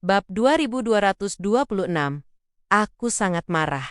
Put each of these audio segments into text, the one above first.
Bab 2226. Aku sangat marah.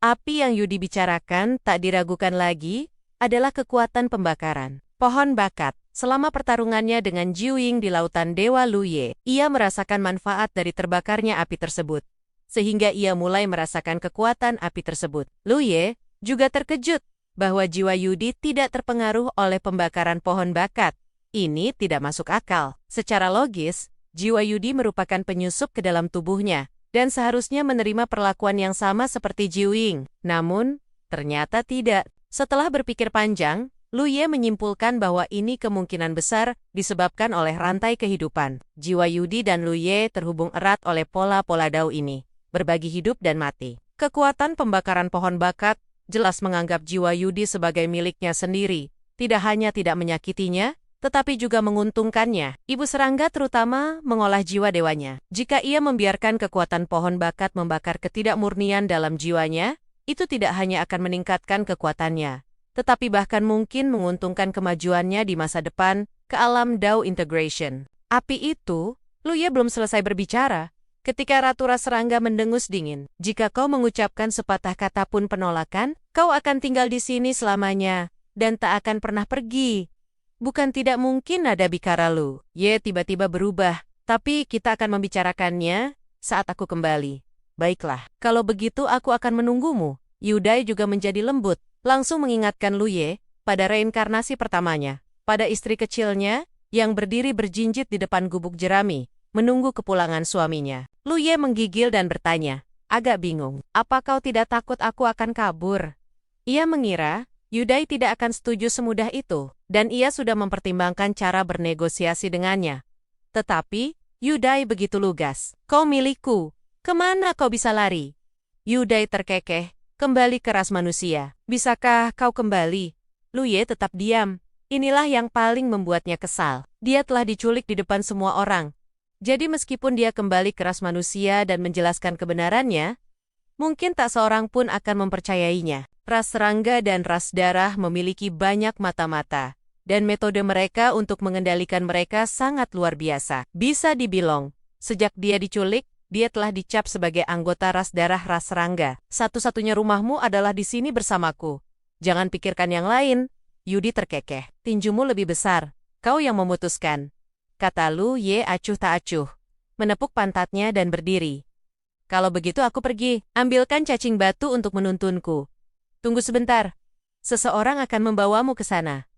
Api yang Yudi bicarakan tak diragukan lagi adalah kekuatan pembakaran. Pohon bakat. Selama pertarungannya dengan Jiuying di lautan Dewa Luye, ia merasakan manfaat dari terbakarnya api tersebut. Sehingga ia mulai merasakan kekuatan api tersebut. Luye juga terkejut bahwa jiwa Yudi tidak terpengaruh oleh pembakaran pohon bakat. Ini tidak masuk akal. Secara logis, jiwa Yudi merupakan penyusup ke dalam tubuhnya, dan seharusnya menerima perlakuan yang sama seperti Jiuying. Namun, ternyata tidak. Setelah berpikir panjang, Luye menyimpulkan bahwa ini kemungkinan besar disebabkan oleh rantai kehidupan. Jiwa Yudi dan Luye terhubung erat oleh pola-pola Dao ini, berbagi hidup dan mati. Kekuatan pembakaran pohon bakat jelas menganggap jiwa Yudi sebagai miliknya sendiri, tidak hanya tidak menyakitinya, tetapi juga menguntungkannya. Ibu serangga terutama mengolah jiwa dewanya. Jika ia membiarkan kekuatan pohon bakat membakar ketidakmurnian dalam jiwanya, itu tidak hanya akan meningkatkan kekuatannya, tetapi bahkan mungkin menguntungkan kemajuannya di masa depan ke alam Dao Integration. Api itu, Luye belum selesai berbicara, ketika Ratu Ras Serangga mendengus dingin. Jika kau mengucapkan sepatah kata pun penolakan, kau akan tinggal di sini selamanya, dan tak akan pernah pergi. Bukan tidak mungkin nada bicara Lu Ye tiba-tiba berubah, tapi kita akan membicarakannya saat aku kembali. Baiklah, kalau begitu aku akan menunggumu. Yudai juga menjadi lembut, langsung mengingatkan Lu Ye pada reinkarnasi pertamanya, pada istri kecilnya yang berdiri berjinjit di depan gubuk jerami, menunggu kepulangan suaminya. Lu Ye menggigil dan bertanya, agak bingung, apa kau tidak takut aku akan kabur? Ia mengira Yudai tidak akan setuju semudah itu, dan ia sudah mempertimbangkan cara bernegosiasi dengannya. Tetapi, Yudai begitu lugas. Kau milikku, kemana kau bisa lari? Yudai terkekeh, kembali ke ras manusia. Bisakah kau kembali? Lu Ye tetap diam. Inilah yang paling membuatnya kesal. Dia telah diculik di depan semua orang. Jadi meskipun dia kembali ke ras manusia dan menjelaskan kebenarannya, mungkin tak seorang pun akan mempercayainya. Ras serangga dan ras darah memiliki banyak mata-mata, dan metode mereka untuk mengendalikan mereka sangat luar biasa. Bisa dibilang, sejak dia diculik, dia telah dicap sebagai anggota ras darah ras serangga. Satu-satunya rumahmu adalah di sini bersamaku. Jangan pikirkan yang lain. Yudi terkekeh. Tinjumu lebih besar. Kau yang memutuskan. Kata Lu Ye acuh tak acuh. Menepuk pantatnya dan berdiri. Kalau begitu aku pergi. Ambilkan cacing batu untuk menuntunku. Tunggu sebentar. Seseorang akan membawamu ke sana.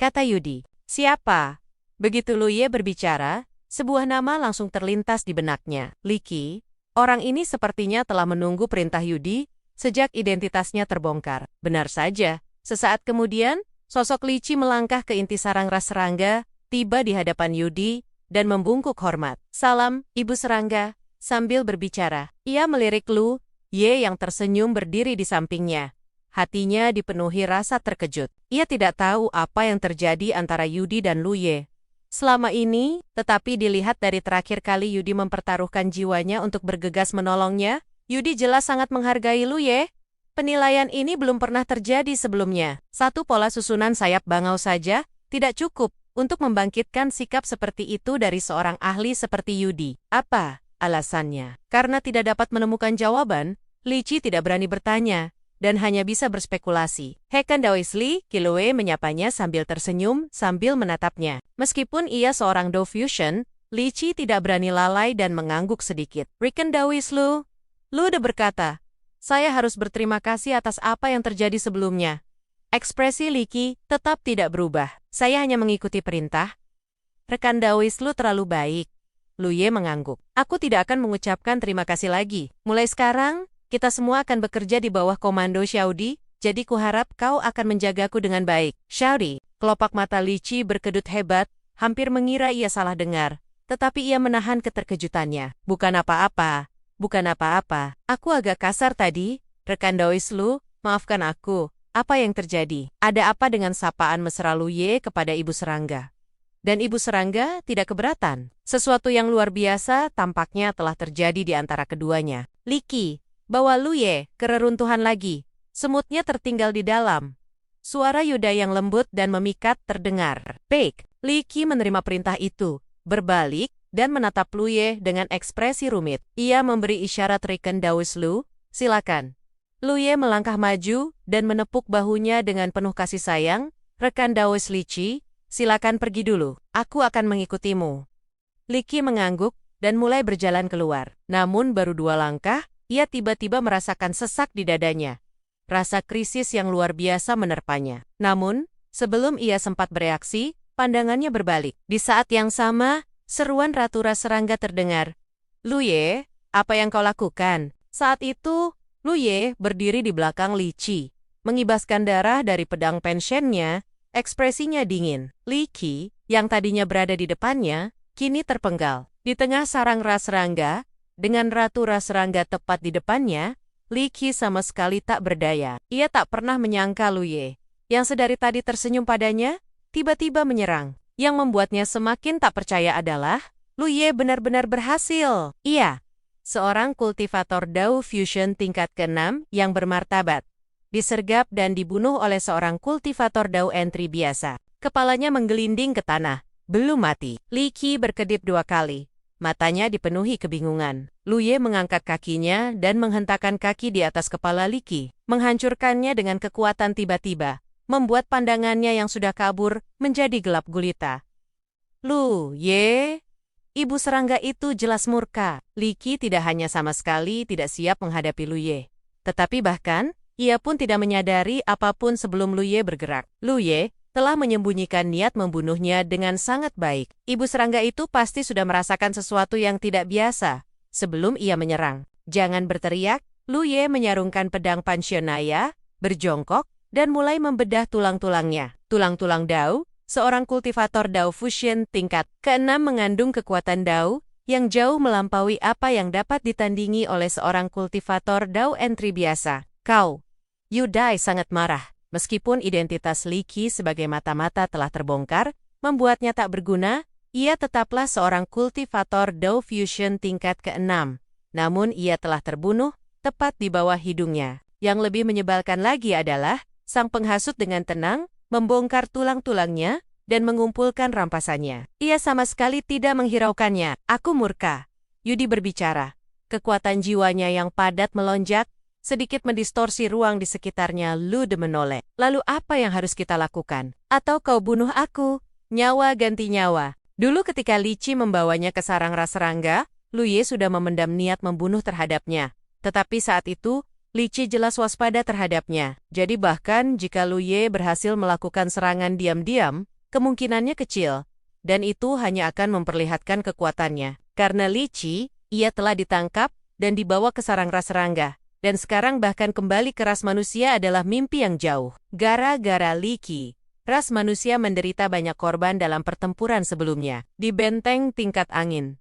Kata Yudi. Siapa? Begitu Lu Ye berbicara, sebuah nama langsung terlintas di benaknya. Li Qi. Orang ini sepertinya telah menunggu perintah Yudi sejak identitasnya terbongkar. Benar saja. Sesaat kemudian, sosok Li Qi melangkah ke intisarang ras serangga, tiba di hadapan Yudi, dan membungkuk hormat. Salam, Ibu Serangga. Sambil berbicara, ia melirik Lu Ye yang tersenyum berdiri di sampingnya. Hatinya dipenuhi rasa terkejut. Ia tidak tahu apa yang terjadi antara Yudi dan Lu Ye selama ini, tetapi dilihat dari terakhir kali Yudi mempertaruhkan jiwanya untuk bergegas menolongnya, Yudi jelas sangat menghargai Lu Ye. Penilaian ini belum pernah terjadi sebelumnya. Satu pola susunan sayap bangau saja tidak cukup untuk membangkitkan sikap seperti itu dari seorang ahli seperti Yudi. Apa alasannya? Karena tidak dapat menemukan jawaban, Li Qi tidak berani bertanya, dan hanya bisa berspekulasi. Hekan Daoisli, Kilue menyapanya sambil tersenyum, sambil menatapnya. Meskipun ia seorang Dao Fusion, Li Qi tidak berani lalai dan mengangguk sedikit. Riken Daoislu, Lu De berkata, saya harus berterima kasih atas apa yang terjadi sebelumnya. Ekspresi Li Qi tetap tidak berubah. Saya hanya mengikuti perintah. Rekan Daoislu terlalu baik. Lu Ye mengangguk. Aku tidak akan mengucapkan terima kasih lagi. Mulai sekarang, kita semua akan bekerja di bawah komando Xiaodi, jadi kuharap kau akan menjagaku dengan baik. Xiaodi, kelopak mata Li Qi berkedut hebat, hampir mengira ia salah dengar. Tetapi ia menahan keterkejutannya. Bukan apa-apa, bukan apa-apa. Aku agak kasar tadi, rekan Daoislu, maafkan aku. Apa yang terjadi? Ada apa dengan sapaan mesra Lu Ye kepada Ibu Serangga? Dan Ibu Serangga tidak keberatan. Sesuatu yang luar biasa tampaknya telah terjadi di antara keduanya. Li Qi, bawa Lu Ye ke reruntuhan lagi. Semutnya tertinggal di dalam. Suara Yuda yang lembut dan memikat terdengar. Baik, Li Qi menerima perintah itu, berbalik, dan menatap Luye dengan ekspresi rumit. Ia memberi isyarat rekan Daus Lu, silakan. Luye melangkah maju dan menepuk bahunya dengan penuh kasih sayang. Rekan Daus Liqi, silakan pergi dulu. Aku akan mengikutimu. Liqi mengangguk dan mulai berjalan keluar. Namun baru 2 langkah, ia tiba-tiba merasakan sesak di dadanya. Rasa krisis yang luar biasa menerpanya. Namun, sebelum ia sempat bereaksi, pandangannya berbalik. Di saat yang sama, seruan Ratu Raserangga terdengar. Luye, apa yang kau lakukan? Saat itu, Luye berdiri di belakang Liqi. Mengibaskan darah dari pedang pensiennya, ekspresinya dingin. Liqi, yang tadinya berada di depannya, kini terpenggal. Di tengah sarang Raserangga, dengan Ratu Raserangga tepat di depannya, Liqi sama sekali tak berdaya. Ia tak pernah menyangka Luye, yang sedari tadi tersenyum padanya, tiba-tiba menyerang. Yang membuatnya semakin tak percaya adalah, Luye benar-benar berhasil. Iya, seorang kultivator Dao Fusion tingkat ke-6 yang bermartabat, disergap dan dibunuh oleh seorang kultivator Dao entry biasa. Kepalanya menggelinding ke tanah, belum mati. Liqi berkedip 2 kali. Matanya dipenuhi kebingungan. Luye mengangkat kakinya dan menghentakkan kaki di atas kepala Liqi, menghancurkannya dengan kekuatan tiba-tiba, membuat pandangannya yang sudah kabur menjadi gelap gulita. Luye, ibu serangga itu jelas murka. Liqi tidak hanya sama sekali tidak siap menghadapi Luye, tetapi bahkan, ia pun tidak menyadari apapun sebelum Luye bergerak. Luye telah menyembunyikan niat membunuhnya dengan sangat baik. Ibu serangga itu pasti sudah merasakan sesuatu yang tidak biasa sebelum ia menyerang. Jangan berteriak, Luye menyarungkan pedang Pansionaya, berjongkok, dan mulai membedah tulang-tulangnya. Tulang-tulang Dao, seorang kultivator Dao Fusion tingkat ke-6 mengandung kekuatan Dao yang jauh melampaui apa yang dapat ditandingi oleh seorang kultivator Dao entry biasa. Kau, Yu Dai sangat marah. Meskipun identitas Liqi sebagai mata-mata telah terbongkar, membuatnya tak berguna, ia tetaplah seorang kultivator Dao Fusion tingkat ke-6. Namun ia telah terbunuh, tepat di bawah hidungnya. Yang lebih menyebalkan lagi adalah, sang penghasut dengan tenang, membongkar tulang-tulangnya, dan mengumpulkan rampasannya. Ia sama sekali tidak menghiraukannya. Aku murka. Yudi berbicara. Kekuatan jiwanya yang padat melonjak, sedikit mendistorsi ruang di sekitarnya. Lu menoleh. Lalu apa yang harus kita lakukan? Atau kau bunuh aku? Nyawa ganti nyawa. Dulu ketika Liqi membawanya ke sarang Raserangga, Luye sudah memendam niat membunuh terhadapnya. Tetapi saat itu, Liqi jelas waspada terhadapnya. Jadi bahkan jika Luye berhasil melakukan serangan diam-diam, kemungkinannya kecil. Dan itu hanya akan memperlihatkan kekuatannya. Karena Liqi, ia telah ditangkap dan dibawa ke sarang Raserangga. Dan sekarang bahkan kembali ke ras manusia adalah mimpi yang jauh. Gara-gara Liqi, ras manusia menderita banyak korban dalam pertempuran sebelumnya. Di benteng tingkat angin.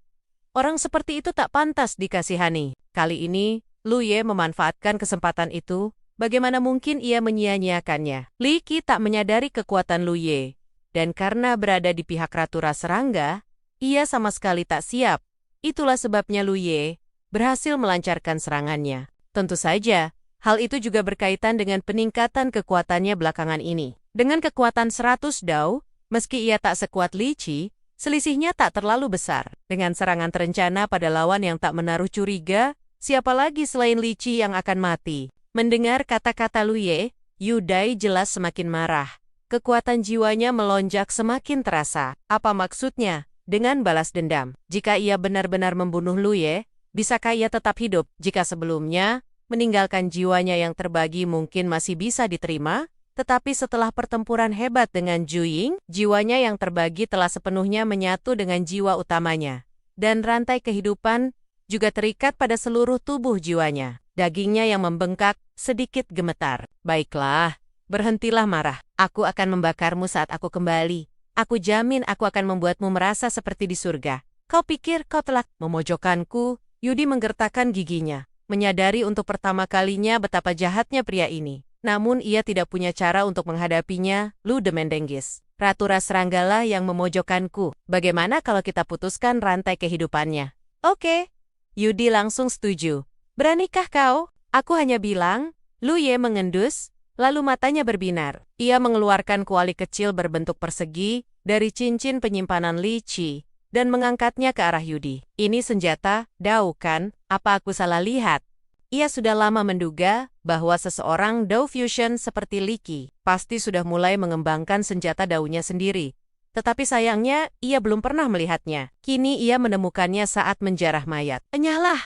Orang seperti itu tak pantas dikasihani. Kali ini, Luye memanfaatkan kesempatan itu. Bagaimana mungkin ia menyia-nyiakannya? Liqi tak menyadari kekuatan Luye. Dan karena berada di pihak Ratu Raserangga, ia sama sekali tak siap. Itulah sebabnya Luye berhasil melancarkan serangannya. Tentu saja, hal itu juga berkaitan dengan peningkatan kekuatannya belakangan ini. Dengan kekuatan 100 Dao, meski ia tak sekuat Liqi, selisihnya tak terlalu besar. Dengan serangan terencana pada lawan yang tak menaruh curiga, siapa lagi selain Liqi yang akan mati? Mendengar kata-kata Luye, Yu Dai jelas semakin marah. Kekuatan jiwanya melonjak semakin terasa. Apa maksudnya? Dengan balas dendam. Jika ia benar-benar membunuh Luye, bisakah ia tetap hidup? Jika sebelumnya, meninggalkan jiwanya yang terbagi mungkin masih bisa diterima, tetapi setelah pertempuran hebat dengan Juying, jiwanya yang terbagi telah sepenuhnya menyatu dengan jiwa utamanya. Dan rantai kehidupan juga terikat pada seluruh tubuh jiwanya. Dagingnya yang membengkak sedikit gemetar. Baiklah, berhentilah marah. Aku akan membakarmu saat aku kembali. Aku jamin aku akan membuatmu merasa seperti di surga. Kau pikir kau telah memojokkanku? Yudi menggertakkan giginya, menyadari untuk pertama kalinya betapa jahatnya pria ini. Namun ia tidak punya cara untuk menghadapinya. Lu Mendenggis. Ratu Raserangga yang memojokkanku. Bagaimana kalau kita putuskan rantai kehidupannya? Oke. Yudi langsung setuju. Beranikah kau? Aku hanya bilang. Luye mengendus, lalu matanya berbinar. Ia mengeluarkan kuali kecil berbentuk persegi dari cincin penyimpanan Liqi. dan mengangkatnya ke arah Yudi. Ini senjata, Dao kan? Apa aku salah lihat? Ia sudah lama menduga bahwa seseorang Dao Fusion seperti Li Qi pasti sudah mulai mengembangkan senjata Dao-nya sendiri. Tetapi sayangnya, ia belum pernah melihatnya. Kini ia menemukannya saat menjarah mayat. Enyahlah!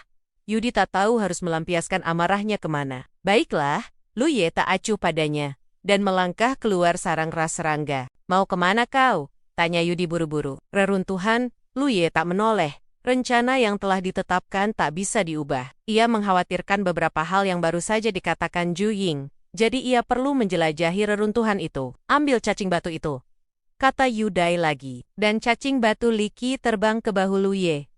Yudi tak tahu harus melampiaskan amarahnya kemana. Baiklah, Lu Ye tak acuh padanya, dan melangkah keluar sarang ras serangga. Mau kemana kau? Tanya Yudi buru-buru. Reruntuhan, Lu Ye tak menoleh. Rencana yang telah ditetapkan tak bisa diubah. Ia mengkhawatirkan beberapa hal yang baru saja dikatakan Zhu Ying. Jadi ia perlu menjelajahi reruntuhan itu. Ambil cacing batu itu, kata Yudai lagi. Dan cacing batu Li Qi terbang ke bahu Lu Ye.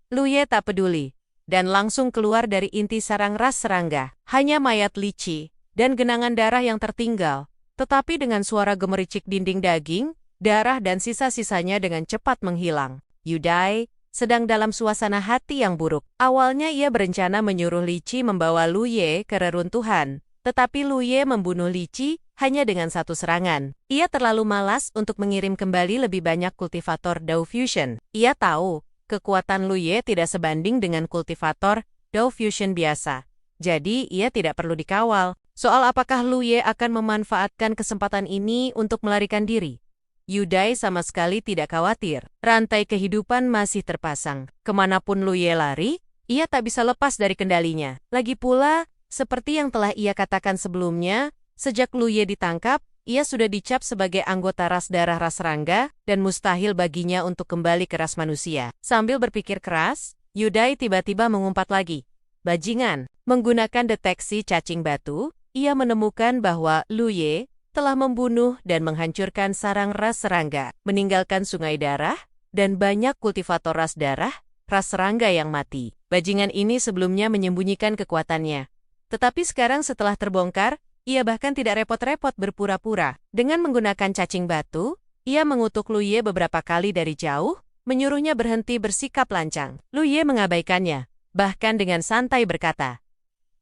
Lu Ye tak peduli, dan langsung keluar dari inti sarang ras serangga. Hanya mayat Li Qi dan genangan darah yang tertinggal. Tetapi dengan suara gemericik dinding daging, darah dan sisa-sisanya dengan cepat menghilang. Yudai sedang dalam suasana hati yang buruk. Awalnya ia berencana menyuruh Li Qi membawa Lu Ye ke reruntuhan. Tetapi Lu Ye membunuh Li Qi hanya dengan satu serangan. Ia terlalu malas untuk mengirim kembali lebih banyak kultivator Dao Fusion. Ia tahu kekuatan Lu Ye tidak sebanding dengan kultivator Dao Fusion biasa. Jadi ia tidak perlu dikawal. Soal apakah Lu Ye akan memanfaatkan kesempatan ini untuk melarikan diri, Yudai sama sekali tidak khawatir. Rantai kehidupan masih terpasang. Kemanapun Lu Ye lari, ia tak bisa lepas dari kendalinya. Lagi pula, seperti yang telah ia katakan sebelumnya, sejak Lu Ye ditangkap, ia sudah dicap sebagai anggota ras darah ras serangga, dan mustahil baginya untuk kembali ke ras manusia. Sambil berpikir keras, Yudai tiba-tiba mengumpat lagi. Bajingan. Menggunakan deteksi cacing batu, ia menemukan bahwa Lu Ye telah membunuh dan menghancurkan sarang ras serangga, meninggalkan sungai darah, dan banyak kultivator ras darah, ras serangga yang mati. Bajingan ini sebelumnya menyembunyikan kekuatannya. Tetapi sekarang setelah terbongkar, ia bahkan tidak repot-repot berpura-pura. Dengan menggunakan cacing batu, ia mengutuk Lu Ye beberapa kali dari jauh, menyuruhnya berhenti bersikap lancang. Lu Ye mengabaikannya, bahkan dengan santai berkata,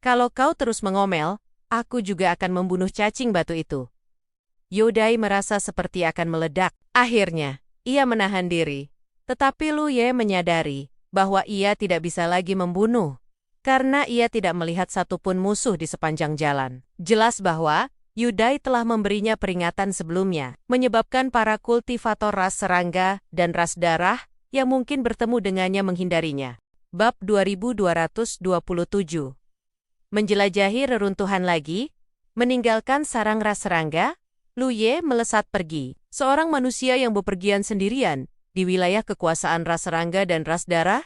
"Kalau kau terus mengomel, aku juga akan membunuh cacing batu itu." Yudai merasa seperti akan meledak. Akhirnya, ia menahan diri. Tetapi Lu Ye menyadari bahwa ia tidak bisa lagi membunuh, karena ia tidak melihat satupun musuh di sepanjang jalan. Jelas bahwa Yudai telah memberinya peringatan sebelumnya, menyebabkan para kultivator ras serangga dan ras darah yang mungkin bertemu dengannya menghindarinya. Bab 2227. Menjelajahi reruntuhan lagi, meninggalkan sarang ras serangga, Lu Ye melesat pergi. Seorang manusia yang bepergian sendirian di wilayah kekuasaan ras serangga dan ras darah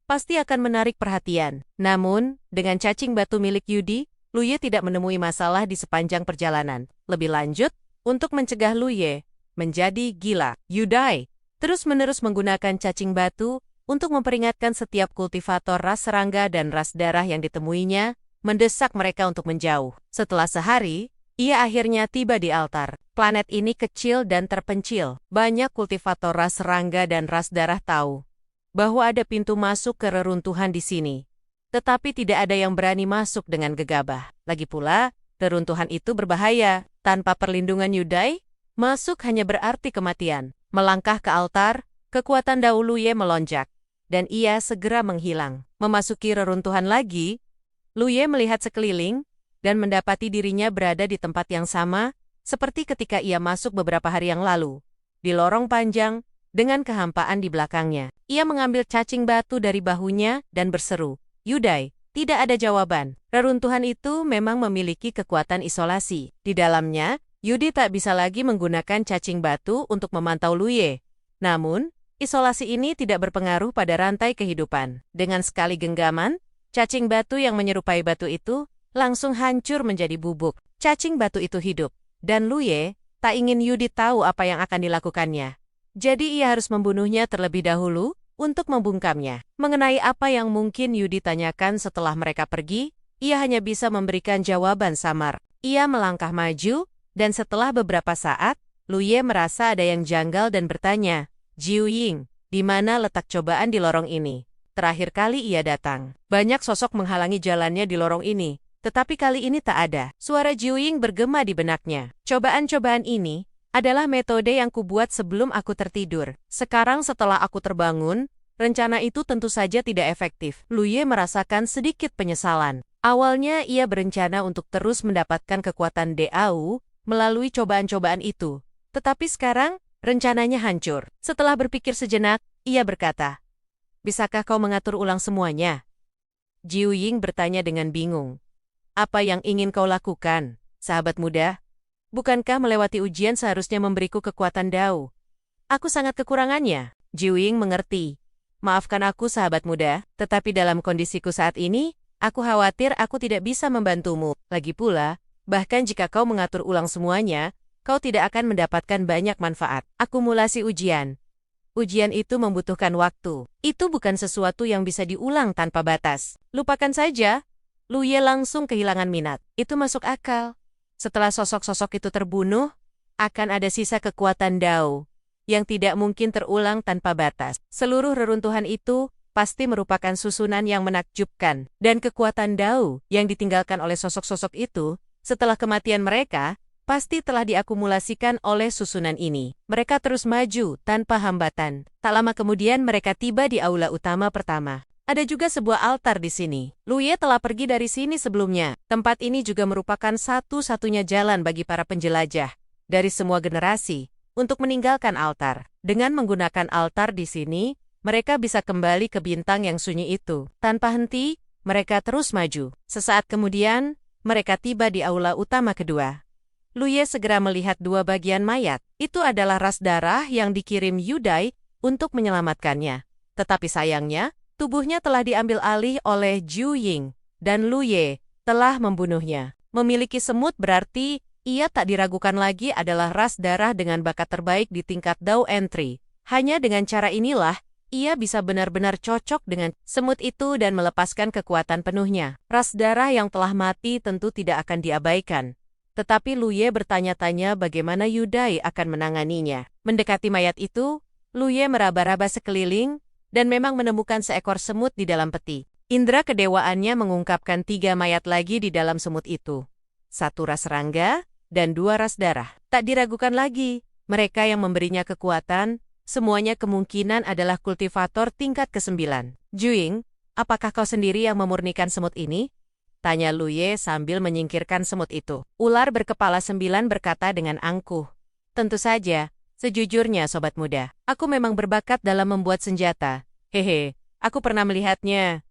pasti akan menarik perhatian. Namun, dengan cacing batu milik Yudi, Lu Ye tidak menemui masalah di sepanjang perjalanan. Lebih lanjut, untuk mencegah Lu Ye menjadi gila, Yudai terus-menerus menggunakan cacing batu untuk memperingatkan setiap kultivator ras serangga dan ras darah yang ditemuinya, mendesak mereka untuk menjauh. Setelah sehari, ia akhirnya tiba di altar. Planet ini kecil dan terpencil. Banyak kultivator ras serangga dan ras darah tahu bahwa ada pintu masuk ke reruntuhan di sini. Tetapi tidak ada yang berani masuk dengan gegabah. Lagi pula, reruntuhan itu berbahaya. Tanpa perlindungan Yudai, masuk hanya berarti kematian. Melangkah ke altar, kekuatan Dao Lu Ye melonjak, dan ia segera menghilang. Memasuki reruntuhan lagi, Lu Ye melihat sekeliling, dan mendapati dirinya berada di tempat yang sama, seperti ketika ia masuk beberapa hari yang lalu. Di lorong panjang, dengan kehampaan di belakangnya. Ia mengambil cacing batu dari bahunya dan berseru, "Yudai." Tidak ada jawaban. Reruntuhan itu memang memiliki kekuatan isolasi. Di dalamnya, Yudi tak bisa lagi menggunakan cacing batu untuk memantau Lu Ye. Namun, isolasi ini tidak berpengaruh pada rantai kehidupan. Dengan sekali genggaman, cacing batu yang menyerupai batu itu langsung hancur menjadi bubuk. Cacing batu itu hidup, dan Lu Ye tak ingin Yudi tahu apa yang akan dilakukannya. Jadi ia harus membunuhnya terlebih dahulu untuk membungkamnya. Mengenai apa yang mungkin Yudi tanyakan setelah mereka pergi, ia hanya bisa memberikan jawaban samar. Ia melangkah maju, dan setelah beberapa saat, Lu Ye merasa ada yang janggal dan bertanya, "Jiu Ying, di mana letak cobaan di lorong ini?" Terakhir kali ia datang, banyak sosok menghalangi jalannya di lorong ini, tetapi kali ini tak ada. Suara Jiu Ying bergema di benaknya. Cobaan-cobaan ini Adalah metode yang kubuat sebelum aku tertidur. Sekarang setelah aku terbangun, rencana itu tentu saja tidak efektif. Lu Ye merasakan sedikit penyesalan. Awalnya ia berencana untuk terus mendapatkan kekuatan Dao melalui cobaan-cobaan itu. Tetapi sekarang, rencananya hancur. Setelah berpikir sejenak, ia berkata, "Bisakah kau mengatur ulang semuanya?" Jiu Ying bertanya dengan bingung. "Apa yang ingin kau lakukan, sahabat muda? Bukankah melewati ujian seharusnya memberiku kekuatan Dao? Aku sangat kekurangannya." Jiu Ying mengerti. "Maafkan aku sahabat muda, tetapi dalam kondisiku saat ini, aku khawatir aku tidak bisa membantumu. Lagi pula, bahkan jika kau mengatur ulang semuanya, kau tidak akan mendapatkan banyak manfaat. Akumulasi ujian. Ujian itu membutuhkan waktu. Itu bukan sesuatu yang bisa diulang tanpa batas. Lupakan saja." Lu Ye langsung kehilangan minat. Itu masuk akal. Setelah sosok-sosok itu terbunuh, akan ada sisa kekuatan Dao yang tidak mungkin terulang tanpa batas. Seluruh reruntuhan itu pasti merupakan susunan yang menakjubkan, dan kekuatan Dao yang ditinggalkan oleh sosok-sosok itu setelah kematian mereka pasti telah diakumulasikan oleh susunan ini. Mereka terus maju tanpa hambatan. Tak lama kemudian mereka tiba di aula utama pertama. Ada juga sebuah altar di sini. Lu Ye telah pergi dari sini sebelumnya. Tempat ini juga merupakan satu-satunya jalan bagi para penjelajah dari semua generasi untuk meninggalkan altar. Dengan menggunakan altar di sini, mereka bisa kembali ke bintang yang sunyi itu. Tanpa henti, mereka terus maju. Sesaat kemudian, mereka tiba di aula utama kedua. Lu Ye segera melihat dua bagian mayat. Itu adalah ras darah yang dikirim Yu Dai untuk menyelamatkannya. Tetapi sayangnya, tubuhnya telah diambil alih oleh Jiu Ying, dan Lu Ye telah membunuhnya. Memiliki semut berarti ia tak diragukan lagi adalah ras darah dengan bakat terbaik di tingkat Dao Entry. Hanya dengan cara inilah, ia bisa benar-benar cocok dengan semut itu dan melepaskan kekuatan penuhnya. Ras darah yang telah mati tentu tidak akan diabaikan. Tetapi Lu Ye bertanya-tanya bagaimana Yu Dai akan menanganinya. Mendekati mayat itu, Lu Ye meraba-raba sekeliling, dan memang menemukan seekor semut di dalam peti. Indra kedewaannya mengungkapkan 3 mayat lagi di dalam semut itu. 1 ras rangga, dan 2 ras darah. Tak diragukan lagi, mereka yang memberinya kekuatan, semuanya kemungkinan adalah kultivator tingkat ke-9. "Juing, apakah kau sendiri yang memurnikan semut ini?" tanya Lu Ye sambil menyingkirkan semut itu. Ular berkepala 9 berkata dengan angkuh. "Tentu saja. Sejujurnya, sobat muda, aku memang berbakat dalam membuat senjata. Hehe, aku pernah melihatnya."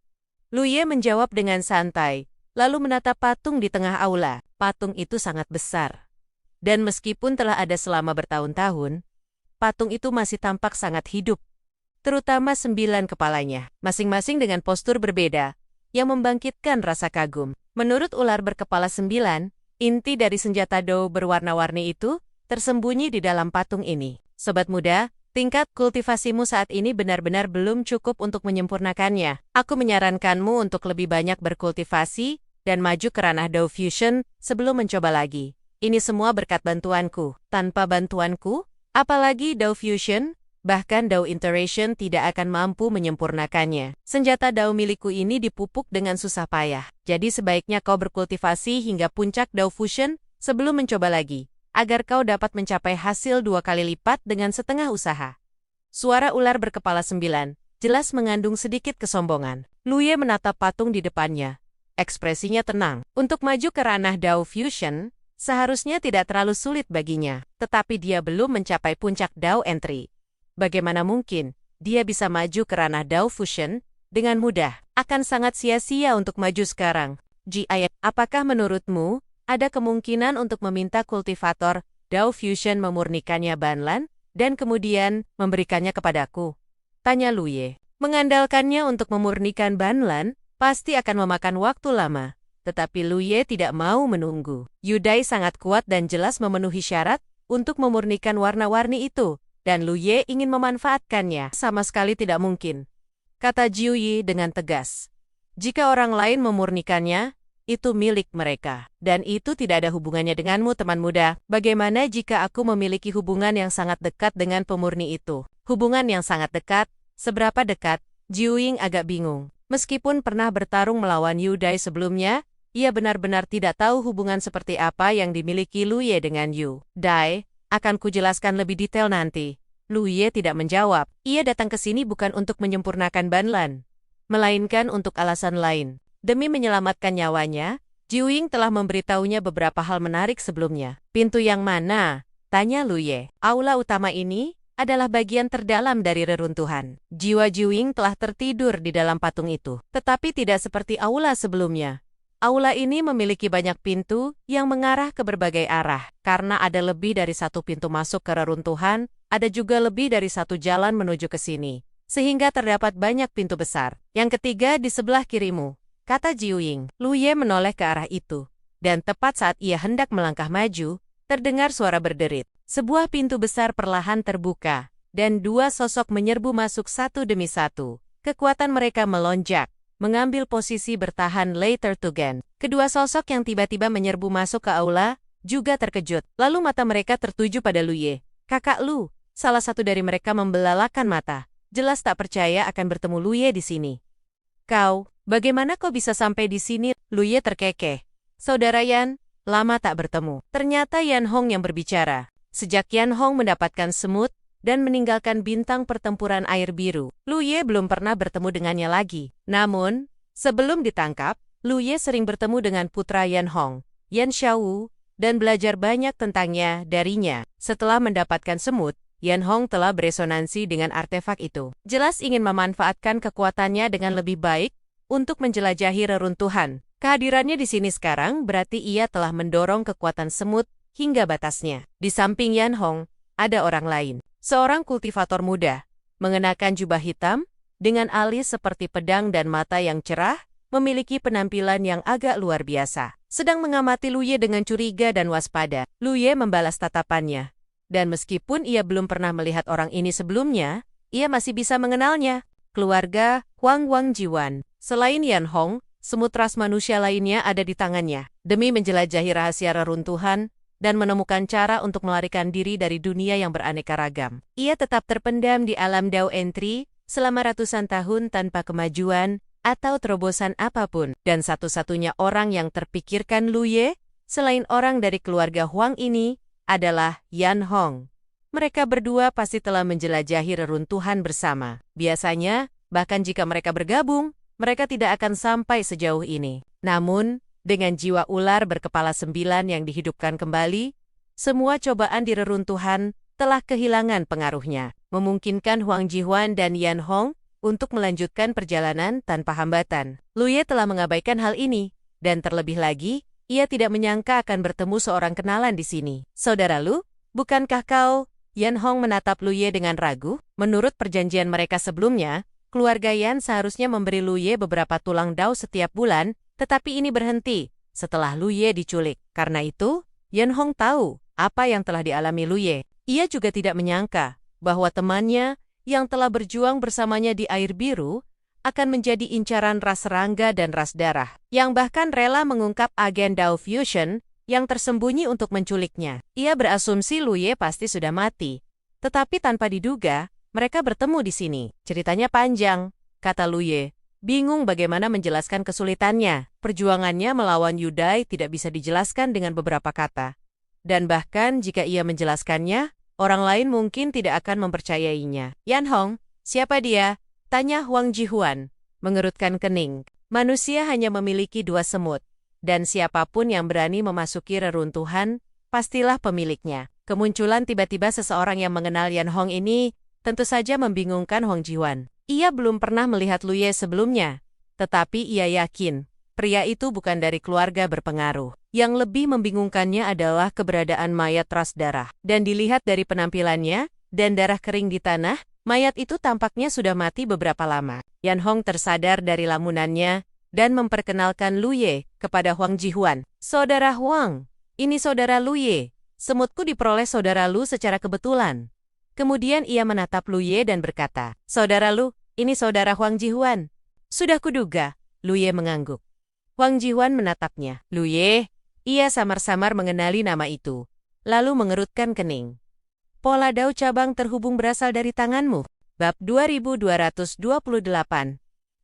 Lu Ye menjawab dengan santai, lalu menatap patung di tengah aula. Patung itu sangat besar. Dan meskipun telah ada selama bertahun-tahun, patung itu masih tampak sangat hidup. Terutama 9 kepalanya, masing-masing dengan postur berbeda, yang membangkitkan rasa kagum. Menurut ular berkepala 9, inti dari senjata Dao berwarna-warni itu tersembunyi di dalam patung ini. Sobat muda, tingkat kultivasimu saat ini benar-benar belum cukup untuk menyempurnakannya. Aku menyarankanmu untuk lebih banyak berkultivasi dan maju ke ranah Dao Fusion sebelum mencoba lagi. Ini semua berkat bantuanku. Tanpa bantuanku, apalagi Dao Fusion, bahkan Dao Iteration tidak akan mampu menyempurnakannya. Senjata Dao milikku ini dipupuk dengan susah payah. Jadi sebaiknya kau berkultivasi hingga puncak Dao Fusion sebelum mencoba lagi, agar kau dapat mencapai hasil 2 kali lipat dengan setengah usaha. Suara ular berkepala 9, jelas mengandung sedikit kesombongan. Lu Ye menatap patung di depannya. Ekspresinya tenang. Untuk maju ke ranah Dao Fusion, seharusnya tidak terlalu sulit baginya. Tetapi dia belum mencapai puncak Dao Entry. Bagaimana mungkin dia bisa maju ke ranah Dao Fusion dengan mudah? Akan sangat sia-sia untuk maju sekarang. Apakah menurutmu ada kemungkinan untuk meminta kultivator Dao Fusion memurnikannya Banlan dan kemudian memberikannya kepadaku? Tanya Lu Ye. Mengandalkannya untuk memurnikan Banlan pasti akan memakan waktu lama. Tetapi Lu Ye tidak mau menunggu. Yu Dai sangat kuat dan jelas memenuhi syarat untuk memurnikan warna-warni itu, dan Lu Ye ingin memanfaatkannya. Sama sekali tidak mungkin, kata Jiu Yi dengan tegas. Jika orang lain memurnikannya, itu milik mereka. Dan itu tidak ada hubungannya denganmu, teman muda. Bagaimana jika aku memiliki hubungan yang sangat dekat dengan pemurni itu? Hubungan yang sangat dekat? Seberapa dekat? Jiu Ying agak bingung. Meskipun pernah bertarung melawan Yu Dai sebelumnya, ia benar-benar tidak tahu hubungan seperti apa yang dimiliki Lu Ye dengan Yu Dai. Akan kujelaskan lebih detail nanti. Lu Ye tidak menjawab. Ia datang ke sini bukan untuk menyempurnakan Ban Lan, melainkan untuk alasan lain. Demi menyelamatkan nyawanya, Ji Ying telah memberitahunya beberapa hal menarik sebelumnya. Pintu yang mana? Tanya Lu Ye. Aula utama ini adalah bagian terdalam dari reruntuhan. Jiwa Ji Ying telah tertidur di dalam patung itu. Tetapi tidak seperti aula sebelumnya. Aula ini memiliki banyak pintu yang mengarah ke berbagai arah. Karena ada lebih dari satu pintu masuk ke reruntuhan, ada juga lebih dari satu jalan menuju ke sini. Sehingga terdapat banyak pintu besar. Yang ketiga di sebelah kirimu, kata Ji Ying. Lu Ye menoleh ke arah itu. Dan tepat saat ia hendak melangkah maju, terdengar suara berderit. Sebuah pintu besar perlahan terbuka, dan dua sosok menyerbu masuk satu demi satu. Kekuatan mereka melonjak, mengambil posisi bertahan later to gain. Kedua sosok yang tiba-tiba menyerbu masuk ke aula juga terkejut. Lalu mata mereka tertuju pada Lu Ye. Kakak Lu, salah satu dari mereka membelalakan mata. Jelas tak percaya akan bertemu Lu Ye di sini. Kau, bagaimana kau bisa sampai di sini? Lu Ye terkekeh. Saudara Yan, lama tak bertemu. Ternyata Yan Hong yang berbicara. Sejak Yan Hong mendapatkan semut dan meninggalkan bintang pertempuran air biru, Lu Ye belum pernah bertemu dengannya lagi. Namun, sebelum ditangkap, Lu Ye sering bertemu dengan putra Yan Hong, Yan Xiaowu, dan belajar banyak tentangnya darinya. Setelah mendapatkan semut, Yan Hong telah beresonansi dengan artefak itu. Jelas ingin memanfaatkan kekuatannya dengan lebih baik untuk menjelajahi reruntuhan. Kehadirannya di sini sekarang berarti ia telah mendorong kekuatan semut hingga batasnya. Di samping Yan Hong, ada orang lain. Seorang kultivator muda, mengenakan jubah hitam, dengan alis seperti pedang dan mata yang cerah, memiliki penampilan yang agak luar biasa. Sedang mengamati Lu Ye dengan curiga dan waspada. Lu Ye membalas tatapannya. Dan meskipun ia belum pernah melihat orang ini sebelumnya, ia masih bisa mengenalnya. Keluarga Huang Jiwan. Selain Yan Hong, semut ras manusia lainnya ada di tangannya. Demi menjelajahi rahasia reruntuhan dan menemukan cara untuk melarikan diri dari dunia yang beraneka ragam. Ia tetap terpendam di alam Dao Entry selama ratusan tahun tanpa kemajuan atau terobosan apapun. Dan satu-satunya orang yang terpikirkan Lu Ye, selain orang dari keluarga Huang ini, adalah Yan Hong. Mereka berdua pasti telah menjelajahi reruntuhan bersama. Biasanya, bahkan jika mereka bergabung, mereka tidak akan sampai sejauh ini. Namun, dengan jiwa ular berkepala 9 yang dihidupkan kembali, semua cobaan di reruntuhan telah kehilangan pengaruhnya, memungkinkan Huang Jihuan dan Yan Hong untuk melanjutkan perjalanan tanpa hambatan. Lu Ye telah mengabaikan hal ini, dan terlebih lagi, ia tidak menyangka akan bertemu seorang kenalan di sini. Saudara Lu, bukankah kau? Yan Hong menatap Lu Ye dengan ragu. Menurut perjanjian mereka sebelumnya, keluarga Yan seharusnya memberi Lu Ye beberapa tulang dao setiap bulan, tetapi ini berhenti setelah Lu Ye diculik. Karena itu, Yan Hong tahu apa yang telah dialami Lu Ye. Ia juga tidak menyangka bahwa temannya yang telah berjuang bersamanya di air biru akan menjadi incaran ras serangga dan ras darah, yang bahkan rela mengungkap agen Dao Fusion yang tersembunyi untuk menculiknya. Ia berasumsi Lu Ye pasti sudah mati. Tetapi tanpa diduga, mereka bertemu di sini. Ceritanya panjang, kata Lu Ye. Bingung bagaimana menjelaskan kesulitannya. Perjuangannya melawan Yudai tidak bisa dijelaskan dengan beberapa kata. Dan bahkan jika ia menjelaskannya, orang lain mungkin tidak akan mempercayainya. Yan Hong, siapa dia? Tanya Huang Jihuan, mengerutkan kening. Manusia hanya memiliki 2 semut, dan siapapun yang berani memasuki reruntuhan, pastilah pemiliknya. Kemunculan tiba-tiba seseorang yang mengenal Yan Hong ini, tentu saja membingungkan Huang Jihuan. Ia belum pernah melihat Lu Ye sebelumnya, tetapi ia yakin pria itu bukan dari keluarga berpengaruh. Yang lebih membingungkannya adalah keberadaan mayat ras darah. Dan dilihat dari penampilannya dan darah kering di tanah, mayat itu tampaknya sudah mati beberapa lama. Yan Hong tersadar dari lamunannya dan memperkenalkan Lu Ye kepada Huang Jihuan. Saudara Huang, ini saudara Lu Ye. Semutku diperoleh saudara Lu secara kebetulan. Kemudian ia menatap Lu Ye dan berkata, Saudara Lu, ini saudara Huang Jihuan. Sudah kuduga, Lu Ye mengangguk. Huang Jihuan menatapnya. Lu Ye, ia samar-samar mengenali nama itu, lalu mengerutkan kening. Pola Dao cabang terhubung berasal dari tanganmu. Bab 2228.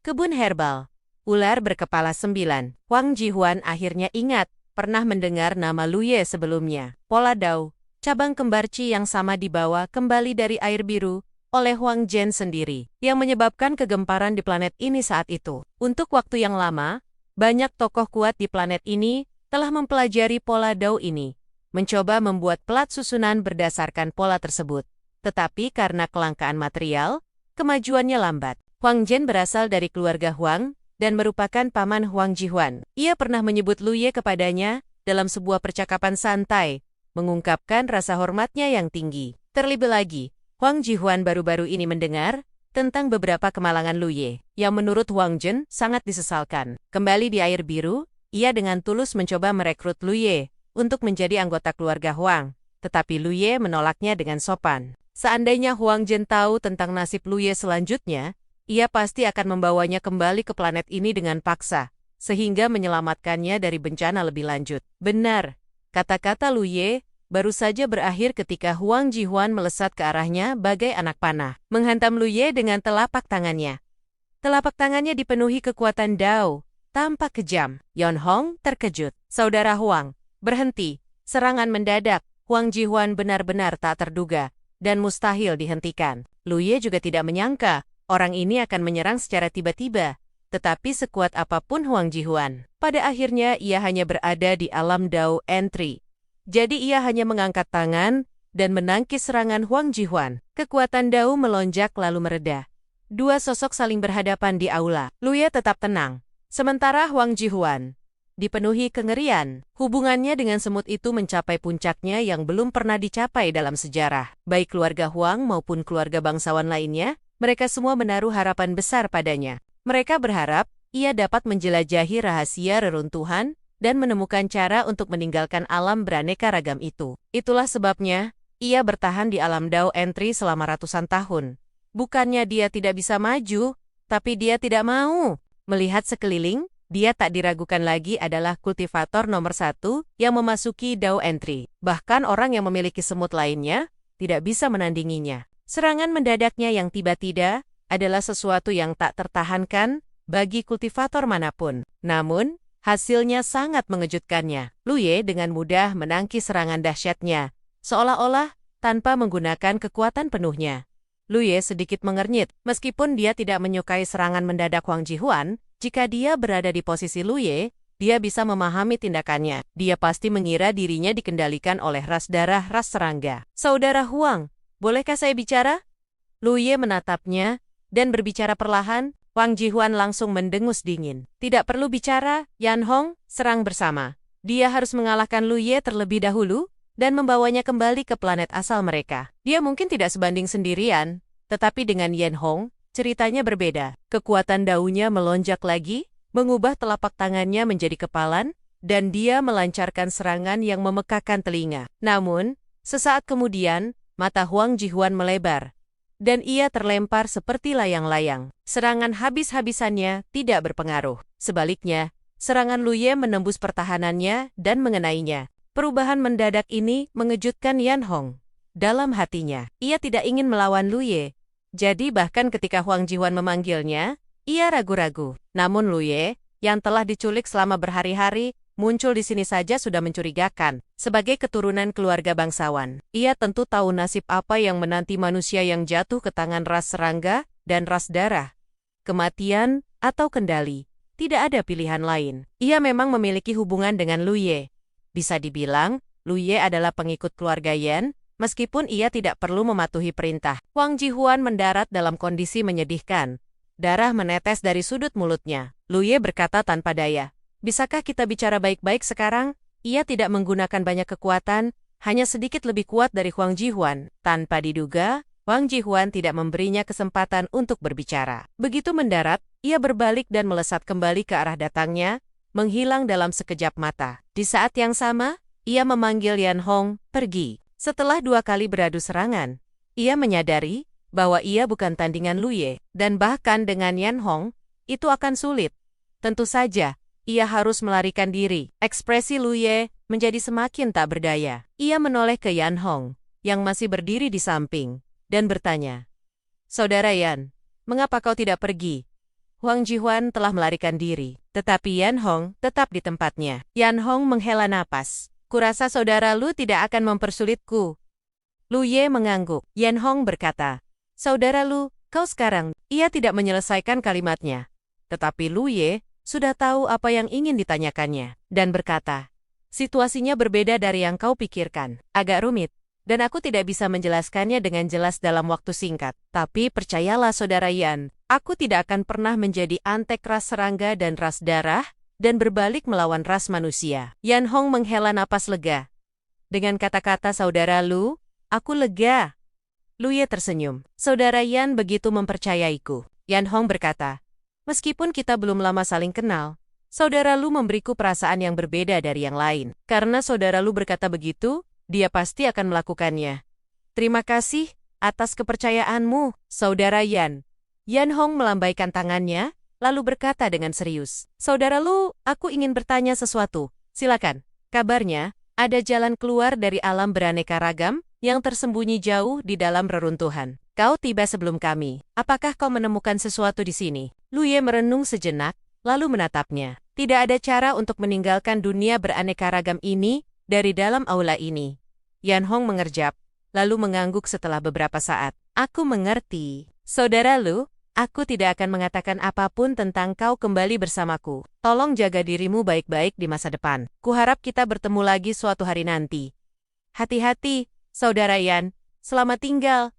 Kebun herbal. Ular berkepala 9. Huang Jihuan akhirnya ingat, pernah mendengar nama Lu Ye sebelumnya. Pola Dao, cabang kembar Qi yang sama dibawa kembali dari air biru oleh Huang Zhen sendiri, yang menyebabkan kegemparan di planet ini saat itu. Untuk waktu yang lama, banyak tokoh kuat di planet ini telah mempelajari pola Dao ini, mencoba membuat pelat susunan berdasarkan pola tersebut. Tetapi karena kelangkaan material, kemajuannya lambat. Huang Zhen berasal dari keluarga Huang dan merupakan paman Huang Jihuan. Ia pernah menyebut Lu Ye kepadanya dalam sebuah percakapan santai, mengungkapkan rasa hormatnya yang tinggi. Terlebih lagi, Huang Jihuan baru-baru ini mendengar tentang beberapa kemalangan Lu Ye, yang menurut Huang Zhen sangat disesalkan. Kembali di air biru, ia dengan tulus mencoba merekrut Lu Ye untuk menjadi anggota keluarga Huang, tetapi Lu Ye menolaknya dengan sopan. Seandainya Huang Zhen tahu tentang nasib Lu Ye selanjutnya, ia pasti akan membawanya kembali ke planet ini dengan paksa, sehingga menyelamatkannya dari bencana lebih lanjut. Benar, kata-kata Lu Ye baru saja berakhir ketika Huang Jihuan melesat ke arahnya bagai anak panah, menghantam Lu Ye dengan telapak tangannya. Telapak tangannya dipenuhi kekuatan Dao, tampak kejam. Yan Hong terkejut. Saudara Huang, berhenti. Serangan mendadak. Huang Jihuan benar-benar tak terduga dan mustahil dihentikan. Lu Ye juga tidak menyangka orang ini akan menyerang secara tiba-tiba. Tetapi sekuat apapun Huang Jihuan, pada akhirnya ia hanya berada di alam Dao Entry. Jadi ia hanya mengangkat tangan dan menangkis serangan Huang Jihuan. Kekuatan Dao melonjak lalu mereda. Dua sosok saling berhadapan di aula. Lu Ye tetap tenang, sementara Huang Jihuan dipenuhi kengerian. Hubungannya dengan semut itu mencapai puncaknya yang belum pernah dicapai dalam sejarah. Baik keluarga Huang maupun keluarga bangsawan lainnya, mereka semua menaruh harapan besar padanya. Mereka berharap ia dapat menjelajahi rahasia reruntuhan dan menemukan cara untuk meninggalkan alam beraneka ragam itu. Itulah sebabnya ia bertahan di alam Dao Entry selama ratusan tahun. Bukannya dia tidak bisa maju, tapi dia tidak mau. Melihat sekeliling, dia tak diragukan lagi adalah kultivator nomor 1 yang memasuki Dao Entry. Bahkan orang yang memiliki semut lainnya tidak bisa menandinginya. Serangan mendadaknya yang tiba-tiba adalah sesuatu yang tak tertahankan bagi kultivator manapun. Namun, hasilnya sangat mengejutkannya. Lu Ye dengan mudah menangkis serangan dahsyatnya, seolah-olah tanpa menggunakan kekuatan penuhnya. Lu Ye sedikit mengernyit, meskipun dia tidak menyukai serangan mendadak Huang Jihuan. Jika dia berada di posisi Lu Ye, dia bisa memahami tindakannya. Dia pasti mengira dirinya dikendalikan oleh ras darah ras serangga. Saudara Huang, bolehkah saya bicara? Lu Ye menatapnya dan berbicara perlahan. Huang Jihuan langsung mendengus dingin. Tidak perlu bicara, Yan Hong, serang bersama. Dia harus mengalahkan Lu Ye terlebih dahulu dan membawanya kembali ke planet asal mereka. Dia mungkin tidak sebanding sendirian, tetapi dengan Yan Hong, ceritanya berbeda. Kekuatan Dao-nya melonjak lagi, mengubah telapak tangannya menjadi kepalan, dan dia melancarkan serangan yang memekakan telinga. Namun, sesaat kemudian, mata Huang Jihuan melebar, dan ia terlempar seperti layang-layang. Serangan habis-habisannya tidak berpengaruh. Sebaliknya, serangan Lu Ye menembus pertahanannya dan mengenainya. Perubahan mendadak ini mengejutkan Yan Hong. Dalam hatinya, ia tidak ingin melawan Lu Ye. Jadi bahkan ketika Huang Jihuan memanggilnya, ia ragu-ragu. Namun Lu Ye, yang telah diculik selama berhari-hari, muncul di sini saja sudah mencurigakan. Sebagai keturunan keluarga bangsawan, ia tentu tahu nasib apa yang menanti manusia yang jatuh ke tangan ras serangga dan ras darah. Kematian atau kendali, tidak ada pilihan lain. Ia memang memiliki hubungan dengan Lu Ye. Bisa dibilang, Lu Ye adalah pengikut keluarga Yan, meskipun ia tidak perlu mematuhi perintah. Huang Jihuan mendarat dalam kondisi menyedihkan. Darah menetes dari sudut mulutnya. Lu Ye berkata tanpa daya, "Bisakah kita bicara baik-baik sekarang?" Ia tidak menggunakan banyak kekuatan, hanya sedikit lebih kuat dari Huang Jihuan. Tanpa diduga, Huang Jihuan tidak memberinya kesempatan untuk berbicara. Begitu mendarat, ia berbalik dan melesat kembali ke arah datangnya, menghilang dalam sekejap mata. Di saat yang sama, ia memanggil Yan Hong, "Pergi." Setelah 2 kali beradu serangan, ia menyadari bahwa ia bukan tandingan Lu Ye, dan bahkan dengan Yan Hong, itu akan sulit. Tentu saja, ia harus melarikan diri. Ekspresi Lu Ye menjadi semakin tak berdaya. Ia menoleh ke Yan Hong, yang masih berdiri di samping, dan bertanya, "Saudara Yan, mengapa kau tidak pergi?" Huang Jihuan telah melarikan diri, tetapi Yan Hong tetap di tempatnya. Yan Hong menghela napas. Kurasa saudara Lu tidak akan mempersulitku. Lu Ye mengangguk. Yan Hong berkata, Saudara Lu, kau sekarang. Ia tidak menyelesaikan kalimatnya. Tetapi Lu Ye sudah tahu apa yang ingin ditanyakannya. Dan berkata, situasinya berbeda dari yang kau pikirkan. Agak rumit. Dan aku tidak bisa menjelaskannya dengan jelas dalam waktu singkat. Tapi percayalah saudara Yan, aku tidak akan pernah menjadi antek ras serangga dan ras darah, dan berbalik melawan ras manusia. Yan Hong menghela napas lega. Dengan kata-kata saudara Lu, aku lega. Lu Ye tersenyum. Saudara Yan begitu mempercayaiku. Yan Hong berkata, meskipun kita belum lama saling kenal, saudara Lu memberiku perasaan yang berbeda dari yang lain. Karena saudara Lu berkata begitu, dia pasti akan melakukannya. Terima kasih atas kepercayaanmu, saudara Yan. Yan Hong melambaikan tangannya, lalu berkata dengan serius, Saudara Lu, aku ingin bertanya sesuatu. Silakan. Kabarnya, ada jalan keluar dari alam beraneka ragam yang tersembunyi jauh di dalam reruntuhan. Kau tiba sebelum kami. Apakah kau menemukan sesuatu di sini? Lu Ye merenung sejenak, lalu menatapnya. Tidak ada cara untuk meninggalkan dunia beraneka ragam ini dari dalam aula ini. Yan Hong mengerjap, lalu mengangguk setelah beberapa saat. Aku mengerti. Saudara Lu, aku tidak akan mengatakan apapun tentang kau kembali bersamaku. Tolong jaga dirimu baik-baik di masa depan. Kuharap kita bertemu lagi suatu hari nanti. Hati-hati, saudara Yan. Selamat tinggal.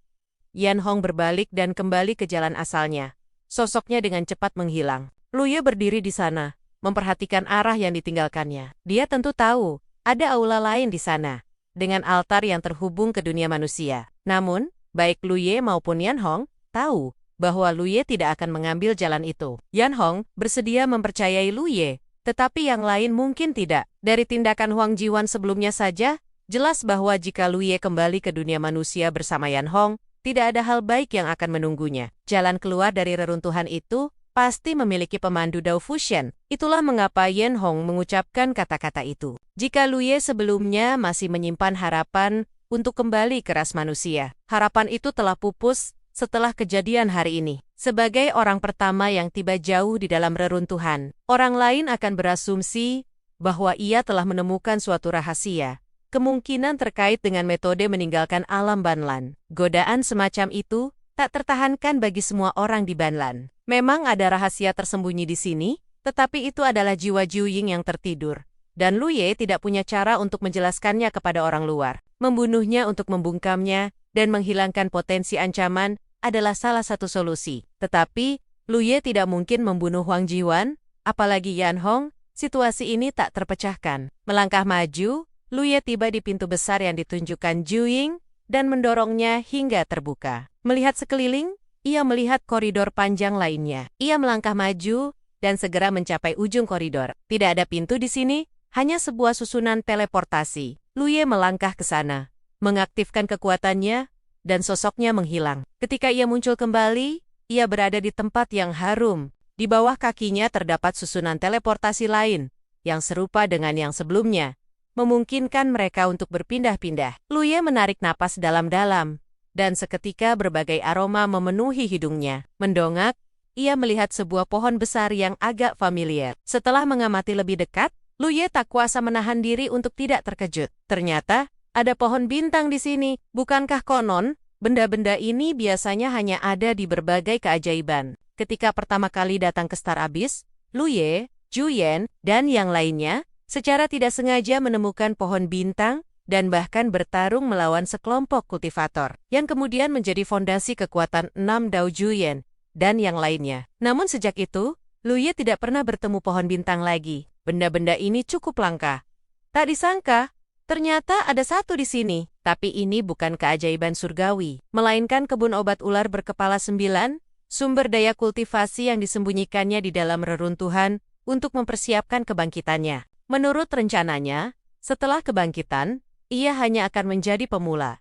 Yan Hong berbalik dan kembali ke jalan asalnya. Sosoknya dengan cepat menghilang. Lu Ye berdiri di sana, memperhatikan arah yang ditinggalkannya. Dia tentu tahu, ada aula lain di sana, dengan altar yang terhubung ke dunia manusia. Namun, baik Lu Ye maupun Yan Hong tahu bahwa Lu Ye tidak akan mengambil jalan itu. Yan Hong bersedia mempercayai Lu Ye, tetapi yang lain mungkin tidak. Dari tindakan Huang Jiwan sebelumnya saja, jelas bahwa jika Lu Ye kembali ke dunia manusia bersama Yan Hong, tidak ada hal baik yang akan menunggunya. Jalan keluar dari reruntuhan itu pasti memiliki pemandu Dao Fusion. Itulah mengapa Yan Hong mengucapkan kata-kata itu. Jika Lu Ye sebelumnya masih menyimpan harapan untuk kembali ke ras manusia, harapan itu telah pupus setelah kejadian hari ini. Sebagai orang pertama yang tiba jauh di dalam reruntuhan, orang lain akan berasumsi bahwa ia telah menemukan suatu rahasia, kemungkinan terkait dengan metode meninggalkan alam Banlan. Godaan semacam itu tak tertahankan bagi semua orang di Banlan. Memang ada rahasia tersembunyi di sini, tetapi itu adalah jiwa Juying yang tertidur. Dan Lu Ye tidak punya cara untuk menjelaskannya kepada orang luar. Membunuhnya untuk membungkamnya dan menghilangkan potensi ancaman adalah salah satu solusi. Tetapi, Lu Ye tidak mungkin membunuh Huang Jiwan, apalagi Yan Hong. Situasi ini tak terpecahkan. Melangkah maju, Lu Ye tiba di pintu besar yang ditunjukkan Juying dan mendorongnya hingga terbuka. Melihat sekeliling, ia melihat koridor panjang lainnya. Ia melangkah maju dan segera mencapai ujung koridor. Tidak ada pintu di sini, hanya sebuah susunan teleportasi. Lu Ye melangkah ke sana, mengaktifkan kekuatannya, dan sosoknya menghilang. Ketika ia muncul kembali, ia berada di tempat yang harum. Di bawah kakinya terdapat susunan teleportasi lain, yang serupa dengan yang sebelumnya, memungkinkan mereka untuk berpindah-pindah. Lu Ye menarik napas dalam-dalam, dan seketika berbagai aroma memenuhi hidungnya. Mendongak, ia melihat sebuah pohon besar yang agak familiar. Setelah mengamati lebih dekat, Lu Ye tak kuasa menahan diri untuk tidak terkejut. Ternyata, ada pohon bintang di sini. Bukankah konon, benda-benda ini biasanya hanya ada di berbagai keajaiban? Ketika pertama kali datang ke Star Abyss, Lu Ye, Juyen, dan yang lainnya, secara tidak sengaja menemukan pohon bintang, dan bahkan bertarung melawan sekelompok kultivator, yang kemudian menjadi fondasi kekuatan 6 Dao Juyen, dan yang lainnya. Namun sejak itu, Lu Ye tidak pernah bertemu pohon bintang lagi. Benda-benda ini cukup langka. Tak disangka, ternyata ada satu di sini. Tapi ini bukan keajaiban surgawi, melainkan kebun obat ular berkepala 9, sumber daya kultivasi yang disembunyikannya di dalam reruntuhan untuk mempersiapkan kebangkitannya. Menurut rencananya, setelah kebangkitan, ia hanya akan menjadi pemula.